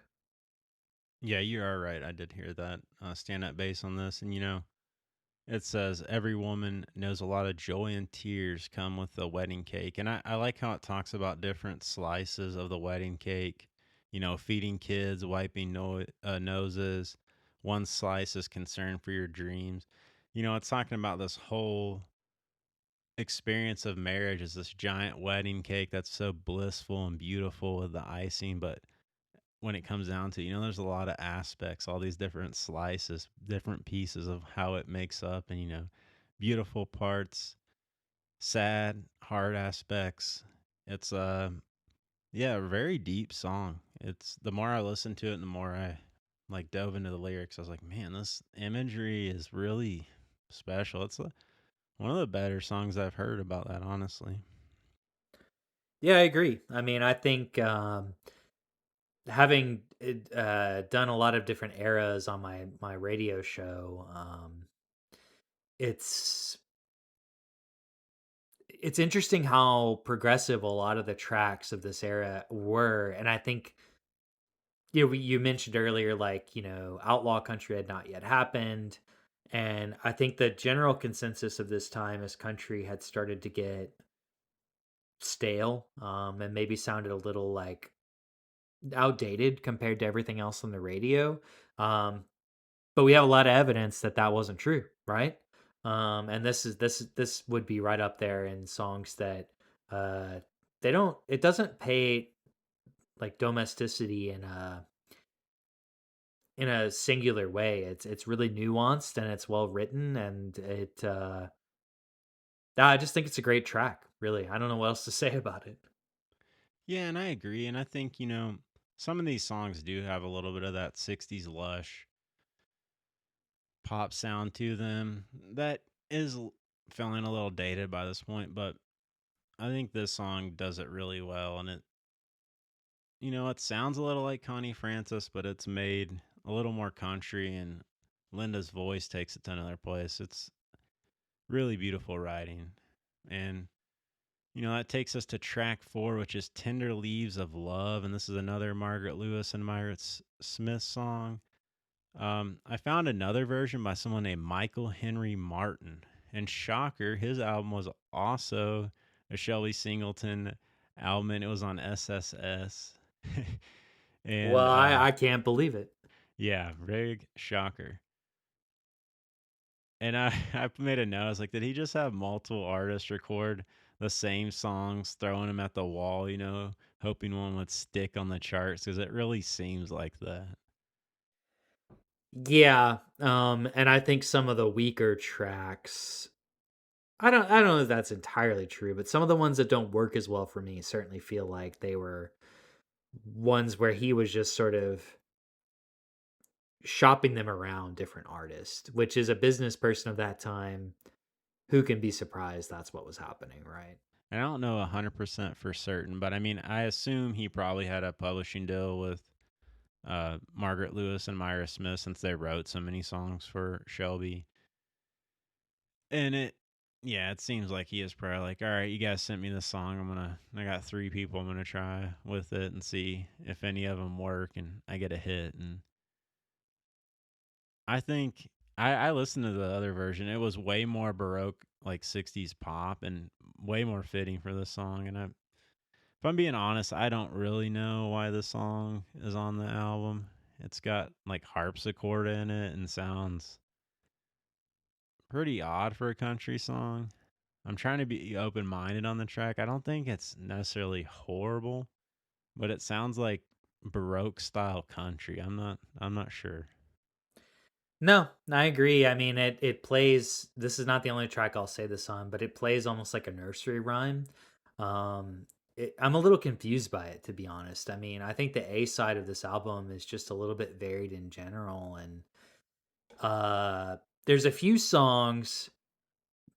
Yeah, you are right. I did hear that stand up bass on this. And, it says every woman knows a lot of joy and tears come with the wedding cake. And I like how it talks about different slices of the wedding cake, feeding kids, wiping noses. One slice is concern for your dreams. It's talking about this whole experience of marriage as this giant wedding cake that's so blissful and beautiful with the icing. But when it comes down to, there's a lot of aspects, all these different slices, different pieces of how it makes up, and beautiful parts, sad, hard aspects. It's yeah, a very deep song. It's the more I listened to it, and the more I like dove into the lyrics, I was like, man, this imagery is really special. It's one of the better songs I've heard about that, honestly. Yeah, I agree. I mean, I think having done a lot of different eras on my radio show, it's it's interesting how progressive a lot of the tracks of this era were, and I think you mentioned earlier, like outlaw country had not yet happened. And I think the general consensus of this time is country had started to get stale, and maybe sounded a little like outdated compared to everything else on the radio. Um, but we have a lot of evidence that that wasn't true, right? And this would be right up there in songs that uh, they don't. It doesn't pay like domesticity in a singular way. It's really nuanced and it's well written, and I just think it's a great track. Really, I don't know what else to say about it. Yeah, and I agree. And I think, some of these songs do have a little bit of that 60s lush pop sound to them that is feeling a little dated by this point, but I think this song does it really well. And it sounds a little like Connie Francis, but it's made a little more country, and Linda's voice takes it to another place. It's really beautiful writing. And that takes us to track 4, which is Tender Leaves of Love. And this is another Margaret Lewis and Myra Smith song. I found another version by someone named Michael Henry Martin. And shocker, his album was also a Shelby Singleton album, and it was on SSS. Well, and I can't believe it. yeah, big shocker. And I, I made a note. I was like, did he just have multiple artists record the same songs, throwing them at the wall, hoping one would stick on the charts? Because it really seems like that. Yeah, and I think some of the weaker tracks. I don't know if that's entirely true, but some of the ones that don't work as well for me certainly feel like they were ones where he was just sort of shopping them around different artists, which is a business person of that time who can be surprised that's what was happening, right? And I don't know 100% for certain, but I mean, I assume he probably had a publishing deal with Margaret Lewis and Myra Smith since they wrote so many songs for Shelby. And yeah, it seems like he is probably like, all right, you guys sent me this song. I got 3 people I'm gonna try with it and see if any of them work, and I get a hit. And I think I listened to the other version. It was way more baroque, like 60s pop, and way more fitting for this song. And if I'm being honest, I don't really know why this song is on the album. It's got like harpsichord in it and sounds pretty odd for a country song. I'm trying to be open minded on the track. I don't think it's necessarily horrible, but it sounds like baroque style country. I'm not sure. No, I agree. I mean, it plays. This is not the only track I'll say this on, but it plays almost like a nursery rhyme. Um, I'm a little confused by it, to be honest. I mean, I think the A side of this album is just a little bit varied in general, and uh, there's a few songs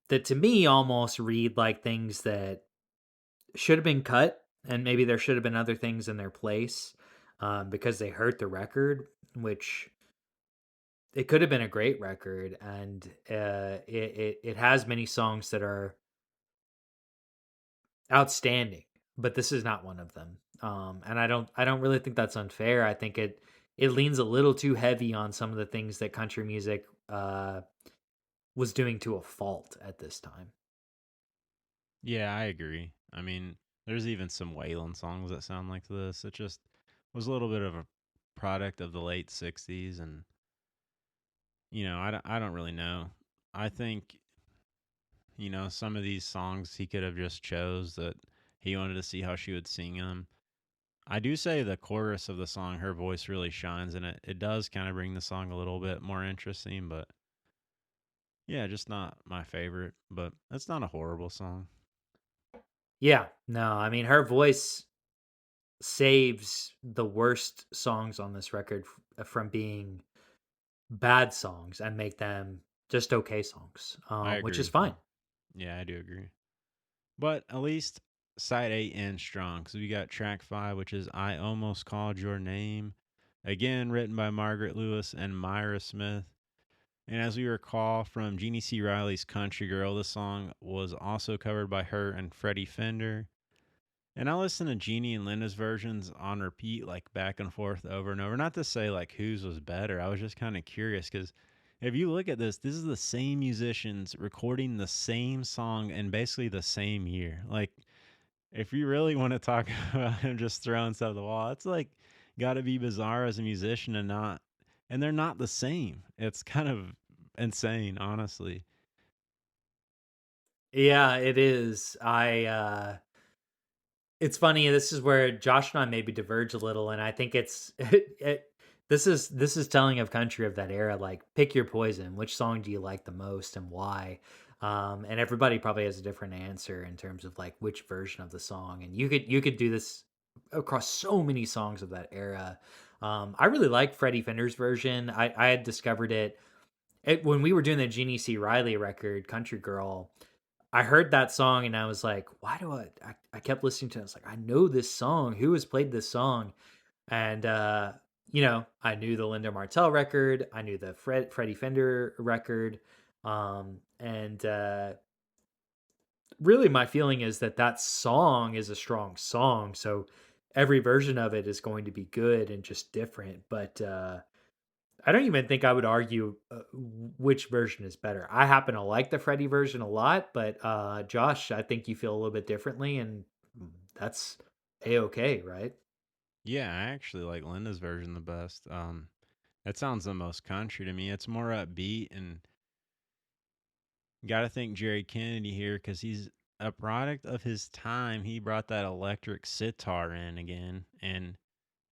that to me almost read like things that should have been cut, and maybe there should have been other things in their place, because they hurt the record, which it could have been a great record, and it has many songs that are outstanding, but this is not one of them. And I don't really think that's unfair. I think it leans a little too heavy on some of the things that country music was doing to a fault at this time. Yeah, I agree. I mean, there's even some Waylon songs that sound like this. It just was a little bit of a product of the late 60s. And I don't really know. I think some of these songs he could have just chose that he wanted to see how she would sing them. I do say the chorus of the song, her voice really shines, and it does kind of bring the song a little bit more interesting. But yeah, just not my favorite. But it's not a horrible song. Yeah, no, I mean her voice saves the worst songs on this record from being bad songs and make them just okay songs, I which agree is with you. fine. Yeah, I do agree. But at least side 8 ends strong because we got track 5, which is I Almost Called Your Name. Again, written by Margaret Lewis and Myra Smith. And as we recall from Jeannie C. Riley's Country Girl, the song was also covered by her and Freddie Fender. And I listened to Jeannie and Linda's versions on repeat, like back and forth over and over. Not to say like whose was better. I was just kind of curious because if you look at this is the same musicians recording the same song in basically the same year. Like, if you really want to talk about him just throwing stuff at the wall, it's like got to be bizarre as a musician and not, and they're not the same. It's kind of insane, honestly. Yeah, it is. It's funny, this is where Josh and I maybe diverge a little, and I think it's this is telling of country of that era, like, pick your poison, which song do you like the most and why? And everybody probably has a different answer in terms of, like, which version of the song, and you could do this across so many songs of that era. I really like Freddie Fender's version. I had discovered it when we were doing the Jeannie C. Riley record, Country Girl. I heard that song and I was like, "Why do I kept listening to it. I was like, "I know this song. Who has played this song?" And, I knew the Linda Martell record. I knew the Freddie Fender record. And really, my feeling is that that song is a strong song. So every version of it is going to be good and just different. But I don't even think I would argue which version is better. I happen to like the Freddy version a lot, but Josh, I think you feel a little bit differently, and that's a okay, right? Yeah, I actually like Linda's version the best. It sounds the most country to me. It's more upbeat, and got to thank Jerry Kennedy here because he's a product of his time. He brought that electric sitar in again, and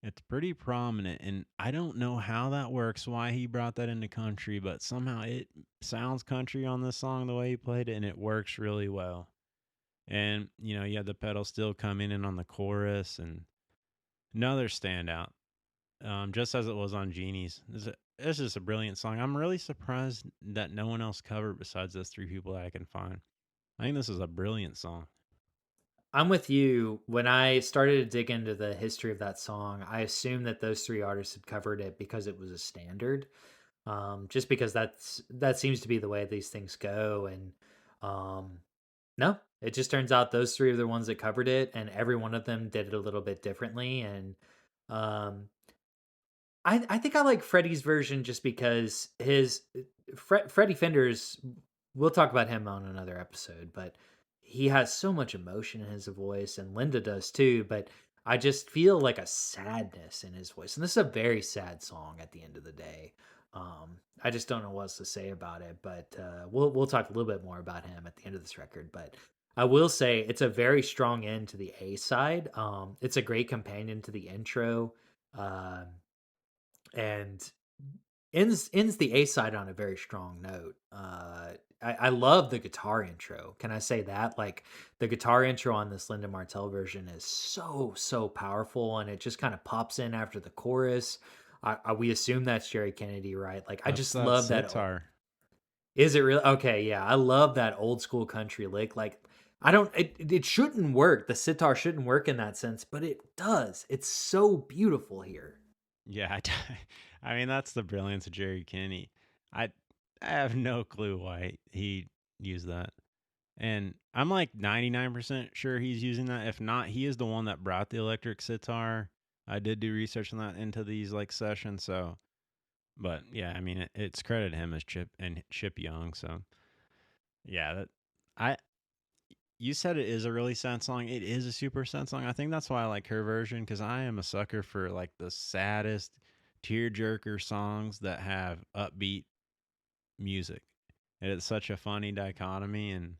it's pretty prominent. And I don't know how that works, why he brought that into country, but somehow it sounds country on this song the way he played it, and it works really well. And, you have the pedal still coming in on the chorus, and another standout, just as it was on Genie's. This is a brilliant song. I'm really surprised that no one else covered besides those three people that I can find. I think this is a brilliant song. I'm with you. When I started to dig into the history of that song, I assumed that those three artists had covered it because it was a standard. Just because that seems to be the way these things go. And um, no, it just turns out those three are the ones that covered it, and every one of them did it a little bit differently. And um, I think I like Freddie's version just because Freddie Fender's. We'll talk about him on another episode, but he has so much emotion in his voice, and Linda does too. But I just feel like a sadness in his voice, and this is a very sad song at the end of the day. I just don't know what else to say about it, but we'll talk a little bit more about him at the end of this record. But I will say it's a very strong end to the A side. It's a great companion to the intro. Um, and ends the A side on a very strong note. I love the guitar intro. Can I say that? Like the guitar intro on this Linda Martell version is so powerful, and it just kind of pops in after the chorus. We assume that's Jerry Kennedy, right? Like I That's just that love that. sitar. Is it really okay? Yeah, I love that old school country lick. Like I don't. It shouldn't work. The sitar shouldn't work in that sense, but it does. It's so beautiful here. Yeah, I mean that's the brilliance of Jerry Kinney. I I have no clue why he used that. And I'm like 99% sure he's using that. If not, he is the one that brought the electric sitar. I did do research on that into these like sessions, so but yeah, I mean it's credited him as Chip Young, so yeah, that I you said it is a really sad song. It is a super sad song. I think that's why I like her version because I am a sucker for like the saddest tearjerker songs that have upbeat music. And it's such a funny dichotomy, and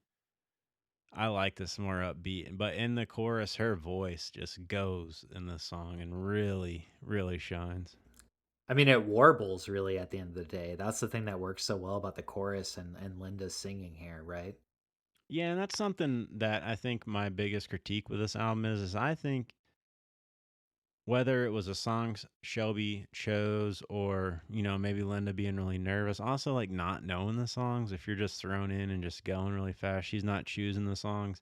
I like this more upbeat. But in the chorus, her voice just goes in the song and really, really shines. I mean, it warbles really at the end of the day. That's the thing that works so well about the chorus and Linda's singing here, right? Yeah, and that's something that I think my biggest critique with this album is I think whether it was a song Shelby chose or, maybe Linda being really nervous, also like not knowing the songs, if you're just thrown in and just going really fast, she's not choosing the songs.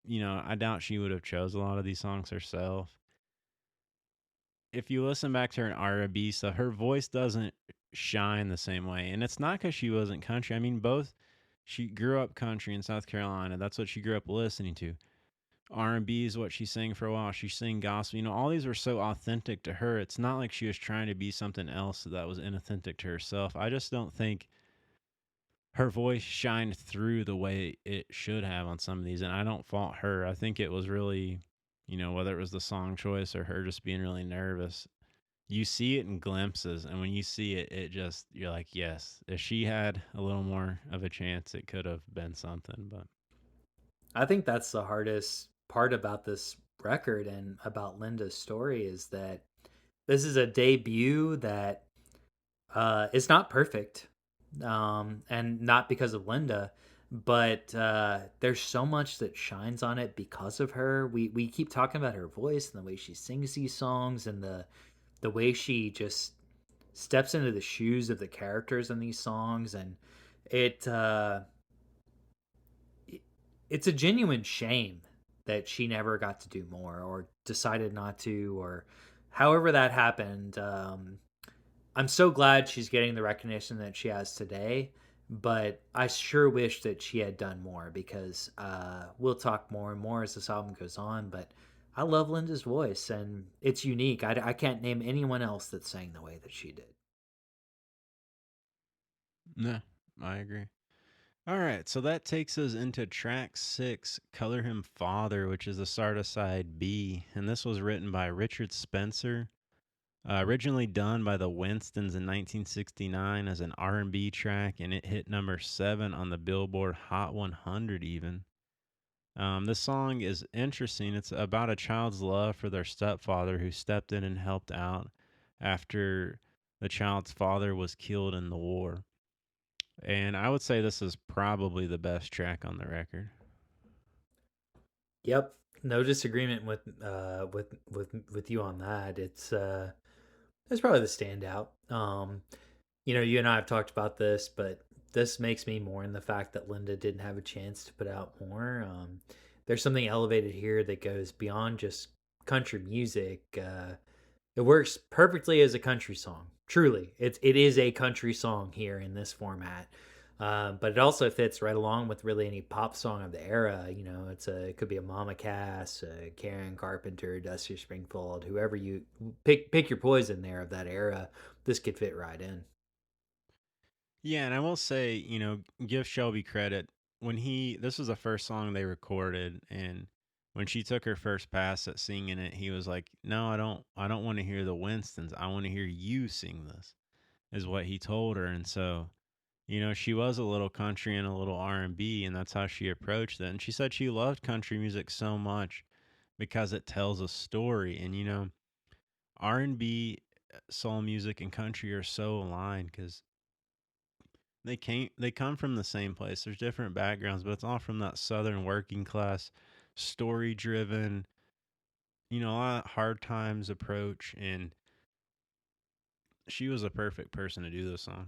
I doubt she would have chose a lot of these songs herself. If you listen back to her in R&B stuff, her voice doesn't shine the same way. And it's not because she wasn't country. I mean, both, she grew up country in South Carolina. That's what she grew up listening to. R&B is what she sang for a while. She sang gospel. You know, all these were so authentic to her. It's not like she was trying to be something else that was inauthentic to herself. I just don't think her voice shined through the way it should have on some of these, and I don't fault her. I think it was really, you know, whether it was the song choice or her just being really nervous. You see it in glimpses, and when you see it, it just you're like, yes, if she had a little more of a chance, it could have been something. But I think that's the hardest part about this record and about Linda's story is that this is a debut that is not perfect, and not because of Linda, but there's so much that shines on it because of her. We keep talking about her voice and the way she sings these songs and the way she just steps into the shoes of the characters in these songs, and it it's a genuine shame that she never got to do more or decided not to, or however that happened. I'm so glad she's getting the recognition that she has today, but I sure wish that she had done more because we'll talk more and more as this album goes on. But I love Linda's voice and it's unique. I can't name anyone else that sang the way that she did. no, I agree. All right, so that takes us into track 6, Color Him Father, which is the start of side B. And this was written by Richard Spencer, originally done by the Winstons in 1969 as an R&B track, and it hit number 7 on the Billboard Hot 100 even. This song is interesting. It's about a child's love for their stepfather who stepped in and helped out after the child's father was killed in the war. And I would say this is probably the best track on the record. Yep, no disagreement with you on that. It's probably the standout. You know, you and I have talked about this, but this makes me mourn the fact that Linda didn't have a chance to put out more. There's something elevated here that goes beyond just country music. It works perfectly as a country song. Truly, it is a country song here in this format. But it also fits right along with really any pop song of the era. You know, it could be a Mama Cass, Karen Carpenter, Dusty Springfield, whoever you pick your poison there of that era. This could fit right in. Yeah, and I will say, you know, give Shelby credit. This was the first song they recorded, and when she took her first pass at singing it, he was like, "No, I don't want to hear the Winstons. I want to hear you sing this," is what he told her. And so, you know, she was a little country and a little R&B, and that's how she approached it. And she said she loved country music so much because it tells a story. And you know, R&B, soul music, and country are so aligned because they come from the same place. There's different backgrounds, but it's all from that southern working class, story driven, you know, a lot of hard times approach. And she was a perfect person to do this song.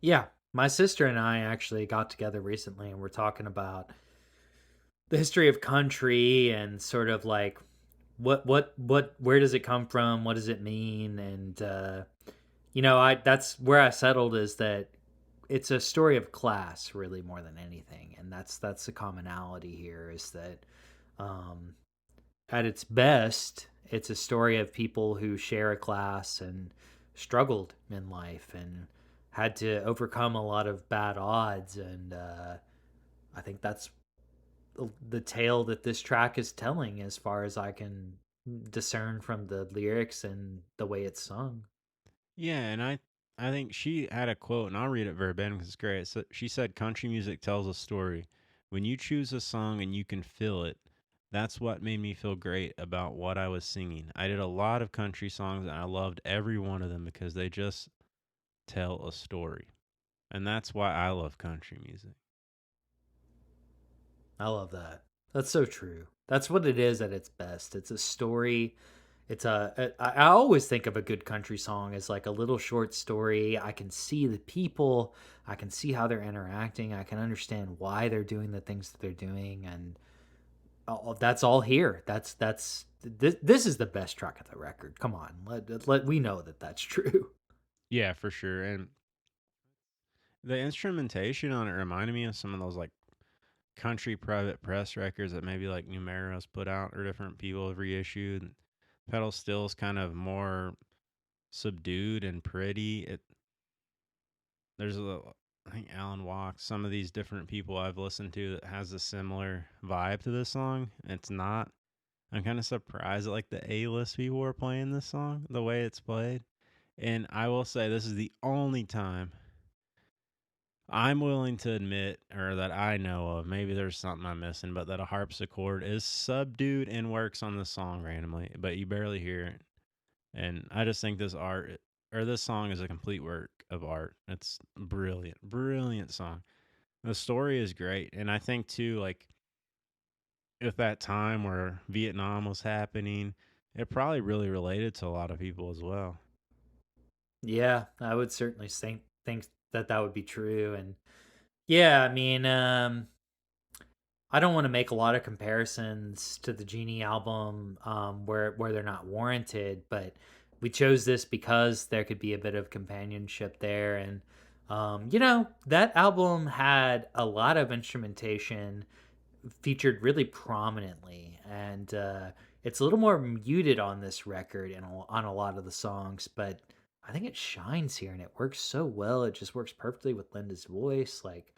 Yeah, my sister and I actually got together recently, and we're talking about the history of country and sort of like what where does it come from? What does it mean? And you know, I that's where I settled is that it's a story of class really more than anything, and that's the commonality here is that um, at its best, it's a story of people who share a class and struggled in life and had to overcome a lot of bad odds, and I think that's the tale that this track is telling, as far as I can discern from the lyrics and the way it's sung. Yeah, and I think she had a quote, and I'll read it verbatim because it's great. So she said, "Country music tells a story. When you choose a song and you can feel it, that's what made me feel great about what I was singing. I did a lot of country songs, and I loved every one of them because they just tell a story, and that's why I love country music." I love that. That's so true. That's what it is at its best. It's a story. I always think of a good country song as like a little short story. I can see the people, I can see how they're interacting, I can understand why they're doing the things that they're doing, and that's all here. This is the best track of the record. Come on, let we know that that's true. Yeah, for sure. And the instrumentation on it reminded me of some of those like country private press records that maybe like Numero's put out or different people have reissued. Pedal Still's kind of more subdued and pretty. There's a I think Alan Walks, some of these different people I've listened to that has a similar vibe to this song. It's not. I'm kind of surprised that like the A-list people are playing this song the way it's played. And I will say this is the only time I'm willing to admit, or that I know of, maybe there's something I'm missing, but that a harpsichord is subdued and works on the song randomly, but you barely hear it. And I just think this art or this song is a complete work of art. It's brilliant, brilliant song. The story is great, and I think too, like at that time where Vietnam was happening, it probably really related to a lot of people as well. Yeah, I would certainly think that that would be true, and yeah, I mean, I don't want to make a lot of comparisons to the Genie album, where they're not warranted, but we chose this because there could be a bit of companionship there, and that album had a lot of instrumentation featured really prominently, and it's a little more muted on this record and on a lot of the songs, but I think it shines here and it works so well. It just works perfectly with Linda's voice. Like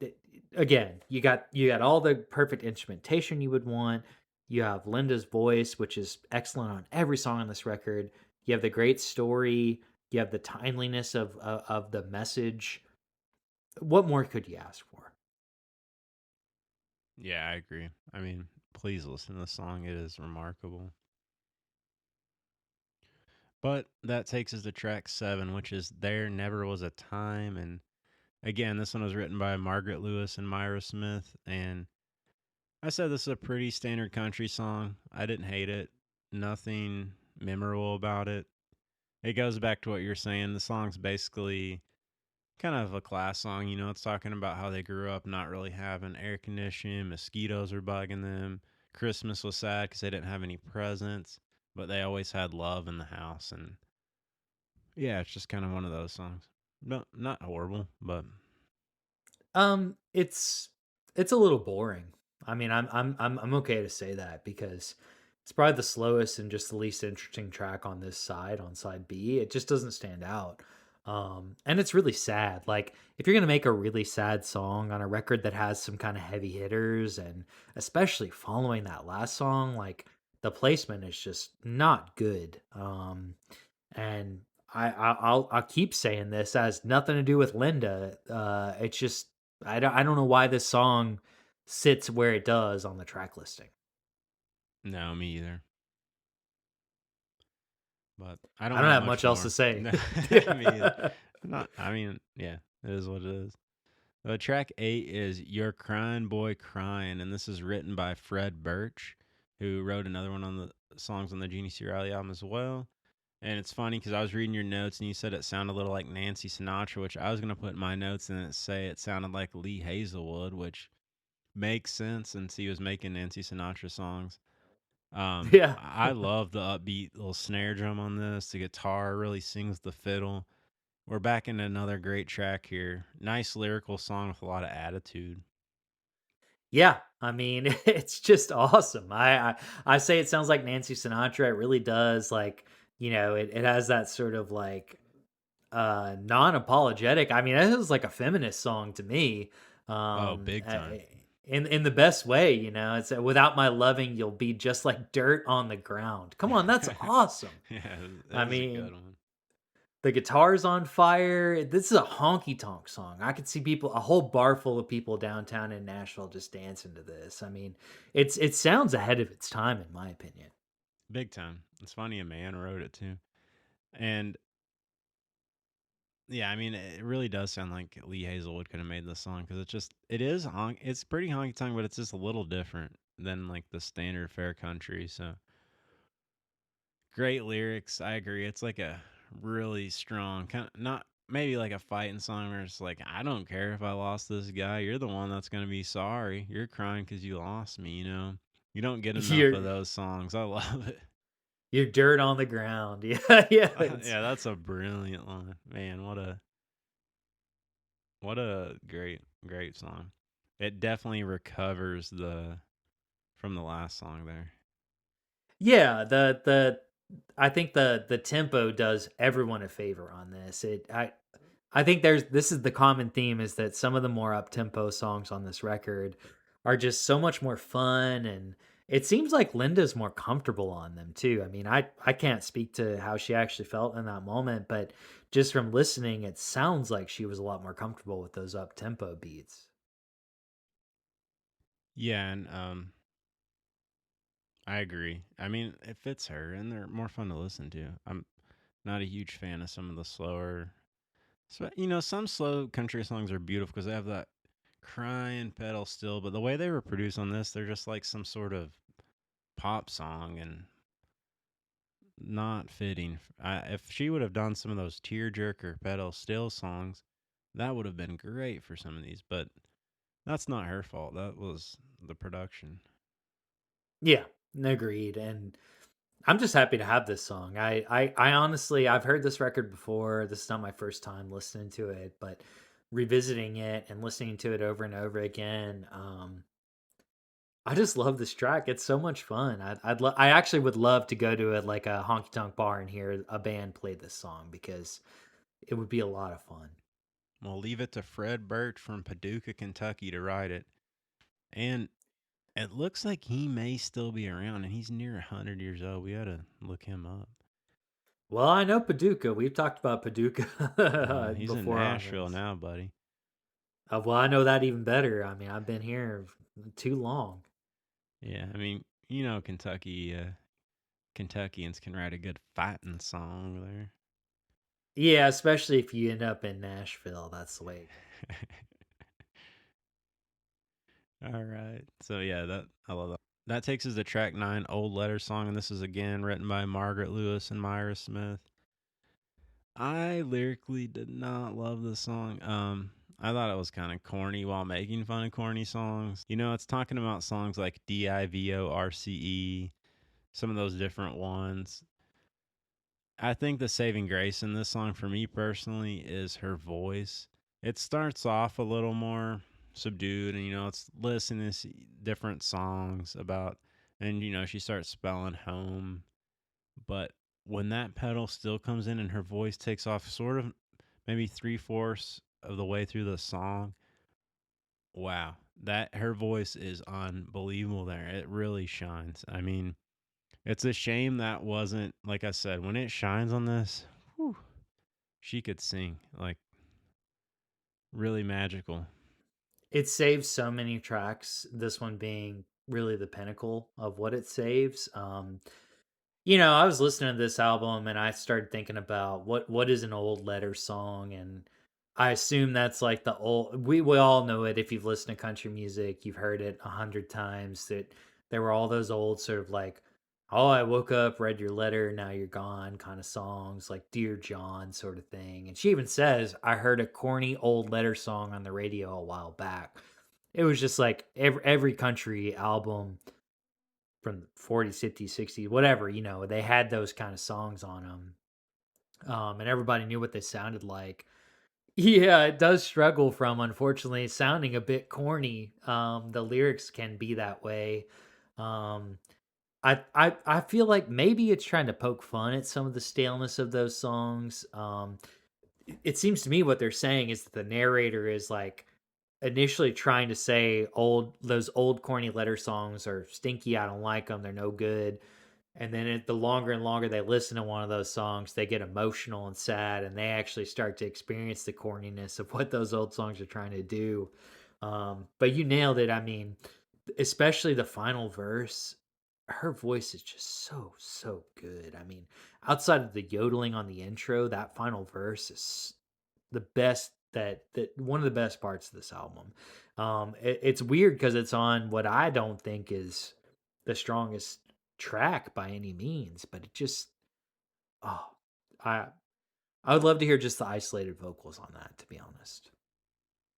it, again, you got all the perfect instrumentation you would want. You have Linda's voice, which is excellent on every song on this record. You have the great story. You have the timeliness of the message. What more could you ask for? Yeah, I agree. I mean, please listen to the song. It is remarkable. But that takes us to track 7, which is There Never Was a Time. And again, this one was written by Margaret Lewis and Myra Smith. And I said this is a pretty standard country song. I didn't hate it. Nothing memorable about it. It goes back to what you're saying. The song's basically kind of a class song. You know, it's talking about how they grew up not really having air conditioning, mosquitoes were bugging them. Christmas was sad because they didn't have any presents, but they always had love in the house. And yeah, it's just kind of one of those songs. No, not horrible, but It's a little boring. I mean, I'm okay to say that because it's probably the slowest and just the least interesting track on this side, on side B. It just doesn't stand out. And it's really sad. Like, if you're gonna make a really sad song on a record that has some kind of heavy hitters, and especially following that last song, like the placement is just not good. And I'll keep saying this has nothing to do with Linda. It's just I don't know why this song sits where it does on the track listing. no, me either. But I I don't don't have have much much else to more. say. No, me either. Not. I mean, yeah, it is what it is. Track 8 is You're Crying Boy Crying, and this is written by Fred Birch, who wrote another one on the songs on the Genie C. Riley album as well. And it's funny because I was reading your notes and you said it sounded a little like Nancy Sinatra, which I was going to put in my notes and say it sounded like Lee Hazelwood, which makes sense since he was making Nancy Sinatra songs. Yeah. I love the upbeat little snare drum on this. The guitar really sings the fiddle. We're back in another great track here. Nice lyrical song with a lot of attitude. Yeah, I mean, it's just awesome. I say it sounds like Nancy Sinatra. It really does. Like, it has that sort of like non-apologetic. I mean, it was like a feminist song to me. Oh, big time. In the best way, It's without my loving, you'll be just like dirt on the ground. Come on, that's awesome. Yeah, that I is a good mean, one. the guitar's on fire. This is a honky tonk song. I could see a whole bar full of people downtown in Nashville just dancing to this. I mean, it sounds ahead of its time in my opinion. Big time. It's funny a man wrote it too. And yeah, I mean, it really does sound like Lee Hazelwood could have made this song because it's pretty honky tonk, but it's just a little different than like the standard fair country. So great lyrics. I agree. It's like a really strong kind of not maybe like a fighting song where it's like I don't care if I lost this guy. You're the one that's gonna be sorry. You're crying because you lost me. You know. You don't get enough You're of those songs. I love it. you're dirt on the ground. Yeah, yeah. Yeah, that's a brilliant line, man. What a great song. It definitely recovers the from the last song there. Yeah, the I think the tempo does everyone a favor on this. I think this is the common theme is that some of the more up tempo songs on this record are just so much more fun, and it seems like Linda's more comfortable on them too. I mean, I can't speak to how she actually felt in that moment, but just from listening, it sounds like she was a lot more comfortable with those up tempo beats. Yeah, and I agree. I mean, it fits her, and they're more fun to listen to. I'm not a huge fan of some of the slower. So, some slow country songs are beautiful because they have that crying pedal still, but the way they were produced on this, they're just like some sort of pop song and not fitting. If she would have done some of those tearjerker pedal still songs, that would have been great for some of these, but that's not her fault. That was the production. Yeah, agreed. And I'm just happy to have this song. I honestly, I've heard this record before. This is not my first time listening to it, but revisiting it and listening to it over and over again, I just love this track. It's so much fun. I actually would love to go to like a honky tonk bar and hear a band play this song because it would be a lot of fun. We'll leave it to Fred Birch from Paducah, Kentucky to write it. And it looks like he may still be around, and he's near 100 years old. We ought to look him up. Well, I know Paducah. We've talked about Paducah He's in before on Nashville this. now, buddy. Well, I know that even better. I mean, I've been here too long. Yeah, I mean, Kentucky. Kentuckians can write a good fighting song there. Yeah, especially if you end up in Nashville, that's the way it goes. All right. So yeah, that I love that. That takes us to track 9, "Old Letter Song," and this is again written by Margaret Lewis and Myra Smith. I lyrically did not love this song. I thought it was kind of corny while making fun of corny songs. It's talking about songs like Divorce, some of those different ones. I think the saving grace in this song for me personally is her voice. It starts off a little more subdued, and it's listening to different songs about, and she starts spelling home. But when that pedal still comes in and her voice takes off, sort of maybe 3/4 of the way through the song, wow, that her voice is unbelievable there. It really shines. I mean, it's a shame that wasn't, like I said, when it shines on this, whew, she could sing like really magical. It saves so many tracks, this one being really the pinnacle of what it saves. I was listening to this album and I started thinking about what is an old letter song, and I assume that's like the old we all know it if you've listened to country music, you've heard it 100 times that there were all those old sort of like, oh, I woke up, read your letter, now you're gone kind of songs, like Dear John sort of thing. And she even says, I heard a corny old letter song on the radio a while back. It was just like every country album from the 40s, 50s, 60s, whatever, they had those kind of songs on them. And everybody knew what they sounded like. Yeah, it does struggle from, unfortunately, sounding a bit corny. The lyrics can be that way. Um, I feel like maybe it's trying to poke fun at some of the staleness of those songs. It seems to me what they're saying is that the narrator is like initially trying to say those old corny letter songs are stinky. I don't like them. They're no good. And then the longer and longer they listen to one of those songs, they get emotional and sad, and they actually start to experience the corniness of what those old songs are trying to do. But you nailed it. I mean, especially the final verse, her voice is just so good. I mean, outside of the yodeling on the intro, that final verse is the best that one of the best parts of this album. It's weird because it's on what I don't think is the strongest track by any means, but it just oh, I I would love to hear just the isolated vocals on that, to be honest.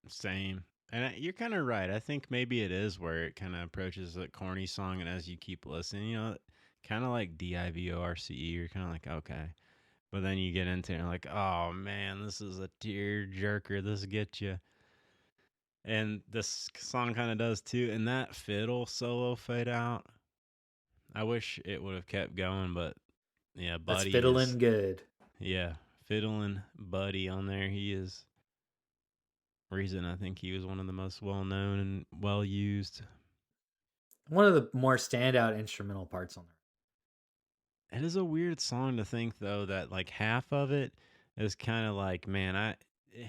Same. And you're kind of right. I think maybe it is where it kind of approaches a corny song, and as you keep listening, kind of like Divorce, you're kind of like, okay. But then you get into it and you're like, oh man, this is a tear jerker. This gets you. And this song kind of does too. And that fiddle solo fade out, I wish it would have kept going, but yeah, That's Buddy is, fiddling good. yeah, fiddling Buddy on there. He is reason I think he was one of the most well known and well used. One of the more standout instrumental parts on there. It is a weird song to think though that like half of it is kind of like, man, eh,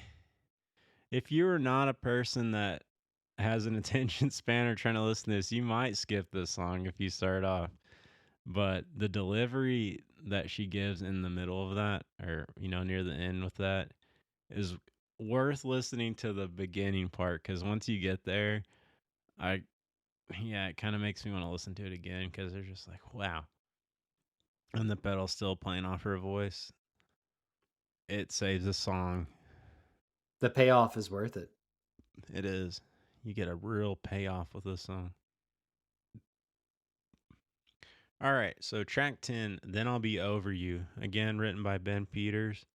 if you're not a person that has an attention span or trying to listen to this, you might skip this song if you start off. But the delivery that she gives in the middle of that, or near the end with that, is worth listening to the beginning part because once you get there, I yeah, it kind of makes me want to listen to it again because they're just like, wow. And the pedal still playing off her voice. It saves a song. The payoff is worth it. It is. You get a real payoff with this song. All right, so track 10, Then I'll Be Over You, again written by Ben Peters.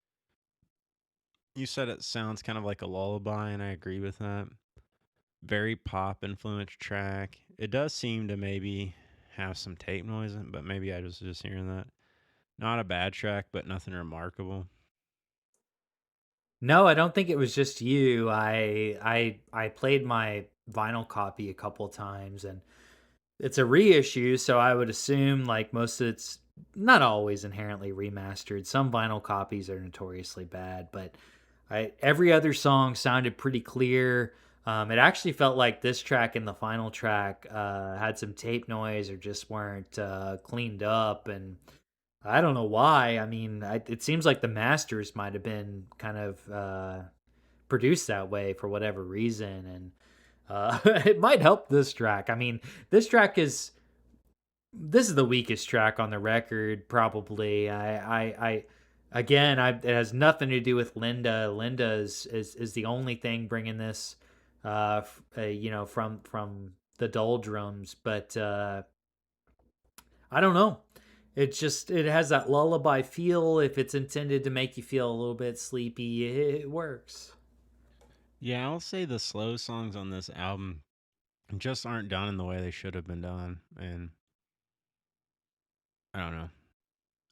You said it sounds kind of like a lullaby, and I agree with that. Very pop influenced track. It does seem to maybe have some tape noise in it, but maybe I was just hearing that. Not a bad track, but nothing remarkable. No, I don't think it was just you. I played my vinyl copy a couple times, and it's a reissue, so I would assume like most of it's not always inherently remastered. Some vinyl copies are notoriously bad, but every other song sounded pretty clear. It actually felt like this track and the final track had some tape noise or just weren't cleaned up, and I don't know why. I mean, it seems like the masters might have been kind of produced that way for whatever reason, and it might help this track. I mean, this track is this is the weakest track on the record, probably. Again, it has nothing to do with Linda. Linda is the only thing bringing this, from the doldrums. But I don't know. It has that lullaby feel. If it's intended to make you feel a little bit sleepy, it works. Yeah, I'll say the slow songs on this album just aren't done in the way they should have been done. And I don't know.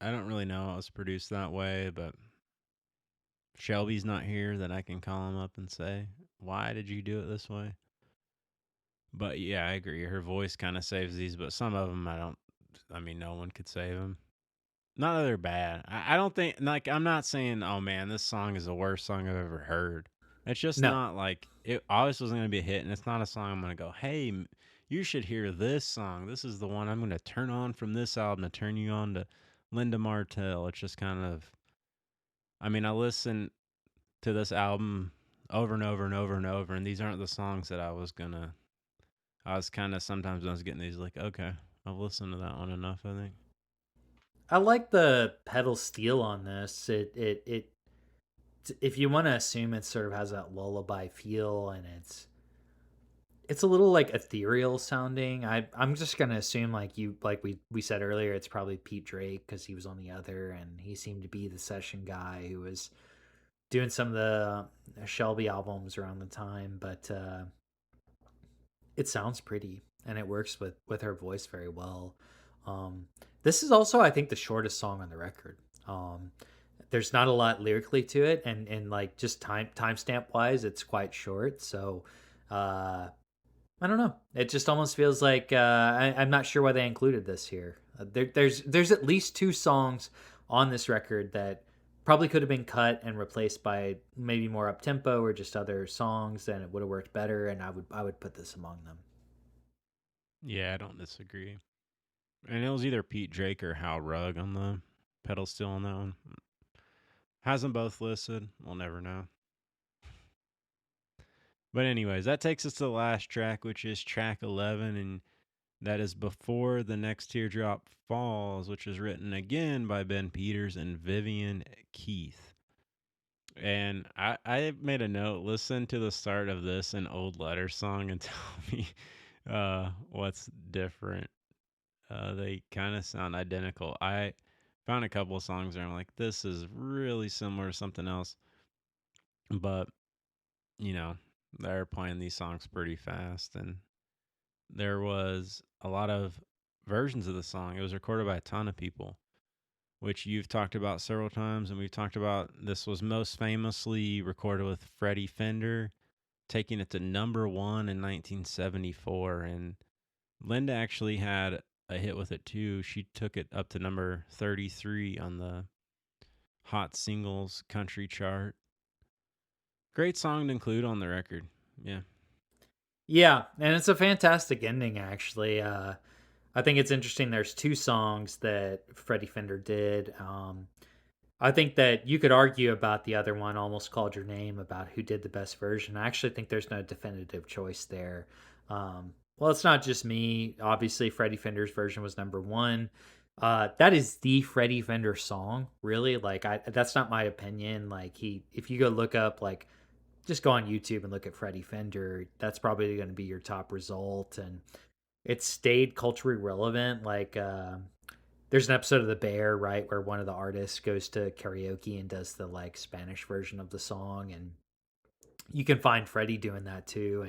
I don't really know it was produced that way, but Shelby's not here that I can call him up and say, why did you do it this way? But yeah, I agree. Her voice kind of saves these, but some of them I mean, no one could save them. Not that they're bad. I don't think, like, I'm not saying, oh man, this song is the worst song I've ever heard. It's just No, not like, it obviously wasn't going to be a hit, and it's not a song I'm going to go, hey, you should hear this song. This is the one I'm going to turn on from this album to turn you on to Linda Martell. It's just kind of, I mean, I listen to this album over and over and over and over, and these aren't the songs that I was kind of sometimes when I was getting these, like, okay, I've listened to that one enough, I think. I like the pedal steel on this. If you want to assume it sort of has that lullaby feel, and it's a little like ethereal sounding. I'm just gonna assume like we said earlier, it's probably Pete Drake because he was on the other, and he seemed to be the session guy who was doing some of the Shelby albums around the time. But it sounds pretty, and it works with her voice very well. Um, this is also, I think, the shortest song on the record. There's not a lot lyrically to it, and like just timestamp wise, it's quite short. So I don't know. It just almost feels like I'm not sure why they included this here. There's at least two songs on this record that probably could have been cut and replaced by maybe more up tempo or just other songs, and it would have worked better. And I would put this among them. Yeah, I don't disagree. And it was either Pete Drake or Hal Rugg on the pedal steel on that one. Has them both listed. We'll never know. But anyways, that takes us to the last track, which is track 11, and that is Before the Next Teardrop Falls, which is written again by Ben Peters and Vivian Keith. And I made a note, listen to the start of this and Old Letter song and tell me what's different. They kind of sound identical. I found a couple of songs where I'm like, this is really similar to something else. But, you know, They're playing these songs pretty fast, and there was a lot of versions of the song. It was recorded by a ton of people, which you've talked about several times, and we've talked about. This was most famously recorded with Freddie Fender, taking it to number one in 1974. And Linda actually had a hit with it too. She took it up to number 33 on the Hot Singles Country chart. Great song to include on the record. Yeah. Yeah, and it's a fantastic ending actually. I think it's interesting there's two songs that Freddie Fender did. I think that you could argue about the other one, Almost Called Your Name, about who did the best version. I actually think there's no definitive choice there. Well, it's not just me. Obviously, Freddie Fender's version was number one. That is the Freddie Fender song, really. Like, that's not my opinion. Like, if you go look up, like, just go on YouTube and look at Freddie Fender, that's probably going to be your top result. And it stayed culturally relevant. Like, there's an episode of The Bear, right, where one of the artists goes to karaoke and does the like Spanish version of the song, and you can find Freddie doing that too.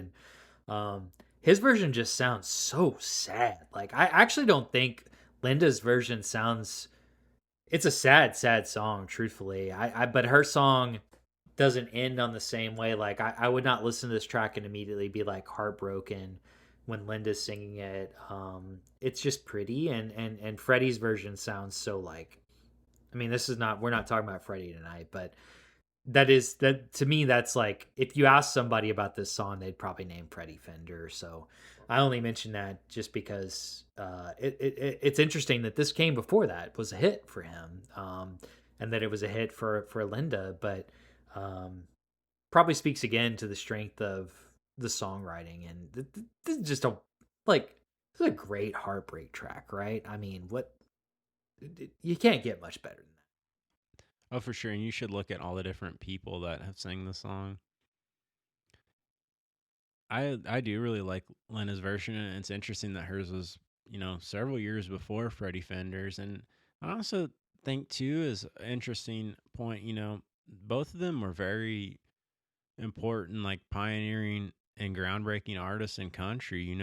And his version just sounds so sad. Like I actually don't think Linda's version sounds. It's a sad, sad song, truthfully. But her song doesn't end on the same way. Like I would not listen to this track and immediately be like heartbroken when Linda's singing it. It's just pretty, and Freddie's version sounds so like. I mean, this is not. We're not talking about Freddie tonight, but that to me. That's like if you ask somebody about this song, they'd probably name Freddie Fender. So I only mention that just because it's interesting that this came before that was a hit for him, and that it was a hit for Linda, but um, probably speaks again to the strength of the songwriting. And this is just a like this is a great heartbreak track, right? I mean, what you can't get much better than that. Oh, for sure. And you should look at all the different people that have sang the song. I do really like Lena's version, and it's interesting that hers was, several years before Freddie Fender's. And I also think too is an interesting point, both of them were very important, like pioneering and groundbreaking artists in country.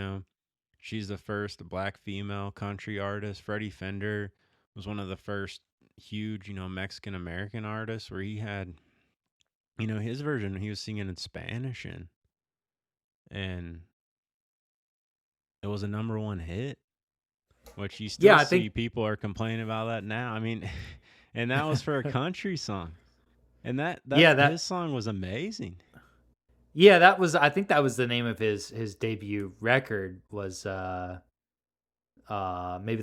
She's the first black female country artist. Freddie Fender was one of the first huge, Mexican American artists where he had, his version he was singing in Spanish and it was a number one hit, which you still Yeah, I see think people are complaining about that now. I mean, and that was for a country song. And that yeah, his that song was amazing. yeah, that was I think that was the name of his debut record was maybe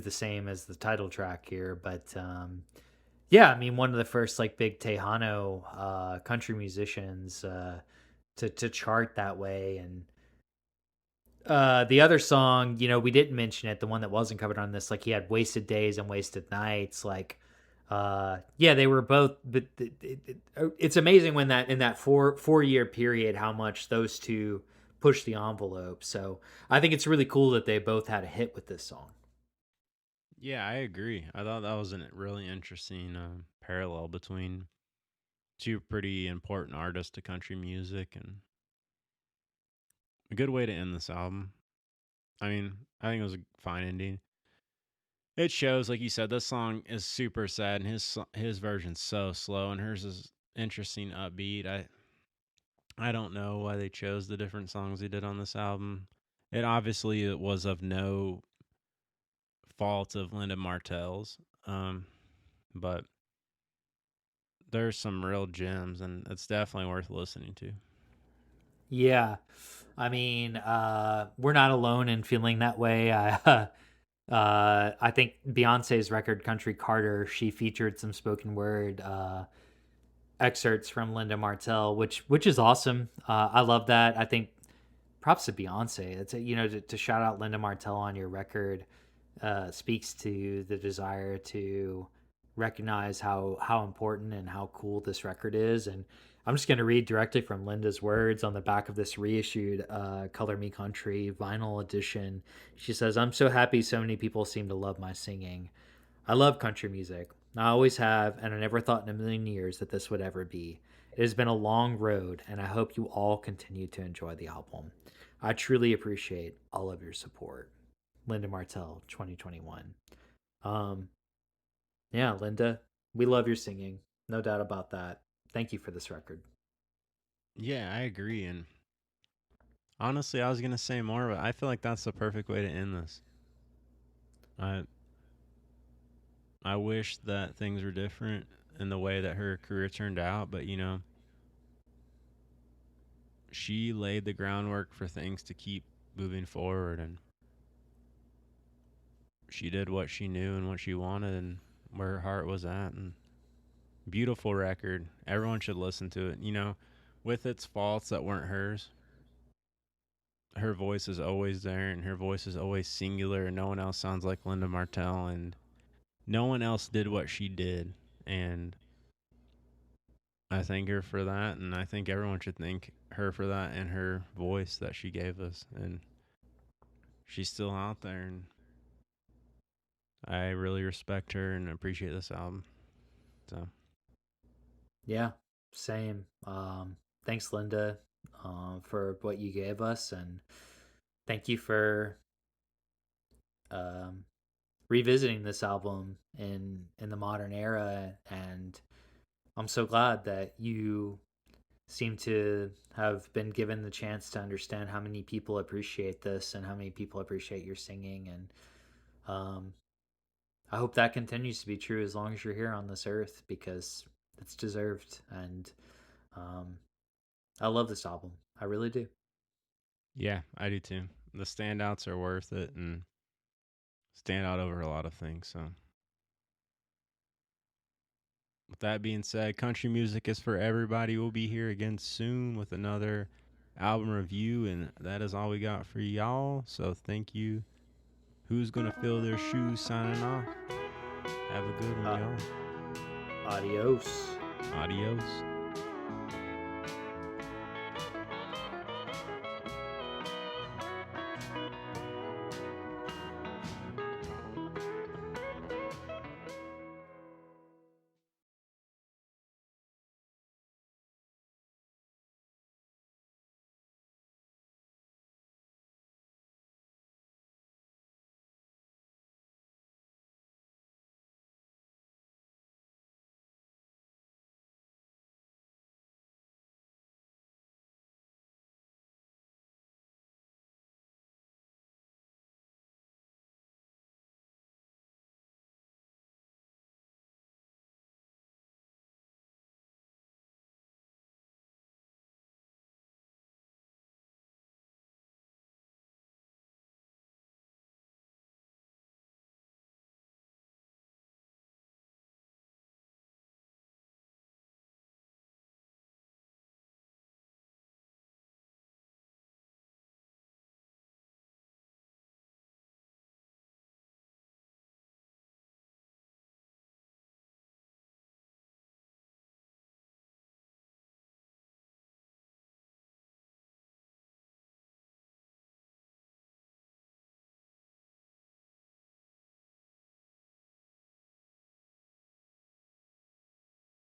the same as the title track here, but yeah, I mean one of the first like big Tejano country musicians to chart that way. And the other song, we didn't mention it, the one that wasn't covered on this, like he had Wasted Days and Wasted Nights, like yeah, they were both, but it's amazing when that in that 4 year period how much those two push the envelope. So I think it's really cool that they both had a hit with this song. Yeah, I agree. I thought that was a really interesting parallel between two pretty important artists to country music, and a good way to end this album. I mean, I think it was a fine ending. It shows, like you said, this song is super sad, and his version's so slow, and hers is interesting, upbeat. I don't know why they chose the different songs they did on this album. It was of no fault of Linda Martell's, but there's some real gems, and it's definitely worth listening to. Yeah. I mean, we're not alone in feeling that way. I think Beyonce's record Country Carter, she featured some spoken word excerpts from Linda Martell, which is awesome. I love that. I think props to Beyonce. It's to shout out Linda Martell on your record speaks to the desire to recognize how important and how cool this record is. And I'm just going to read directly from Linda's words on the back of this reissued Color Me Country vinyl edition. She says, "I'm so happy so many people seem to love my singing. I love country music. I always have, and I never thought in a million years that this would ever be. It has been a long road, and I hope you all continue to enjoy the album. I truly appreciate all of your support. Linda Martell, 2021. Um, yeah, Linda, we love your singing. No doubt about that. Thank you for this record. Yeah, I agree. And honestly, I was gonna say more, but I feel like that's the perfect way to end this. I I wish that things were different in the way that her career turned out, but she laid the groundwork for things to keep moving forward, and she did what she knew and what she wanted and where her heart was at. And beautiful record. Everyone should listen to it. With its faults that weren't hers, her voice is always there, and her voice is always singular, and no one else sounds like Linda Martell, and no one else did what she did. And I thank her for that, and I think everyone should thank her for that and her voice that she gave us. And she's still out there, and I really respect her and appreciate this album. So, Yeah, same. Thanks, Linda, for what you gave us, and thank you for um, revisiting this album in the modern era. And I'm so glad that you seem to have been given the chance to understand how many people appreciate this and how many people appreciate your singing. And um, I hope that continues to be true as long as you're here on this earth, because it's deserved. And um, I love this album. I really do. yeah, I do too. The standouts are worth it and stand out over a lot of things. So, with that being said, country music is for everybody. We'll be here again soon with another album review, and that is all we got for y'all. So, thank you. Who's gonna fill their shoes signing off? Have a good one, Uh, y'all. Adios. Adios.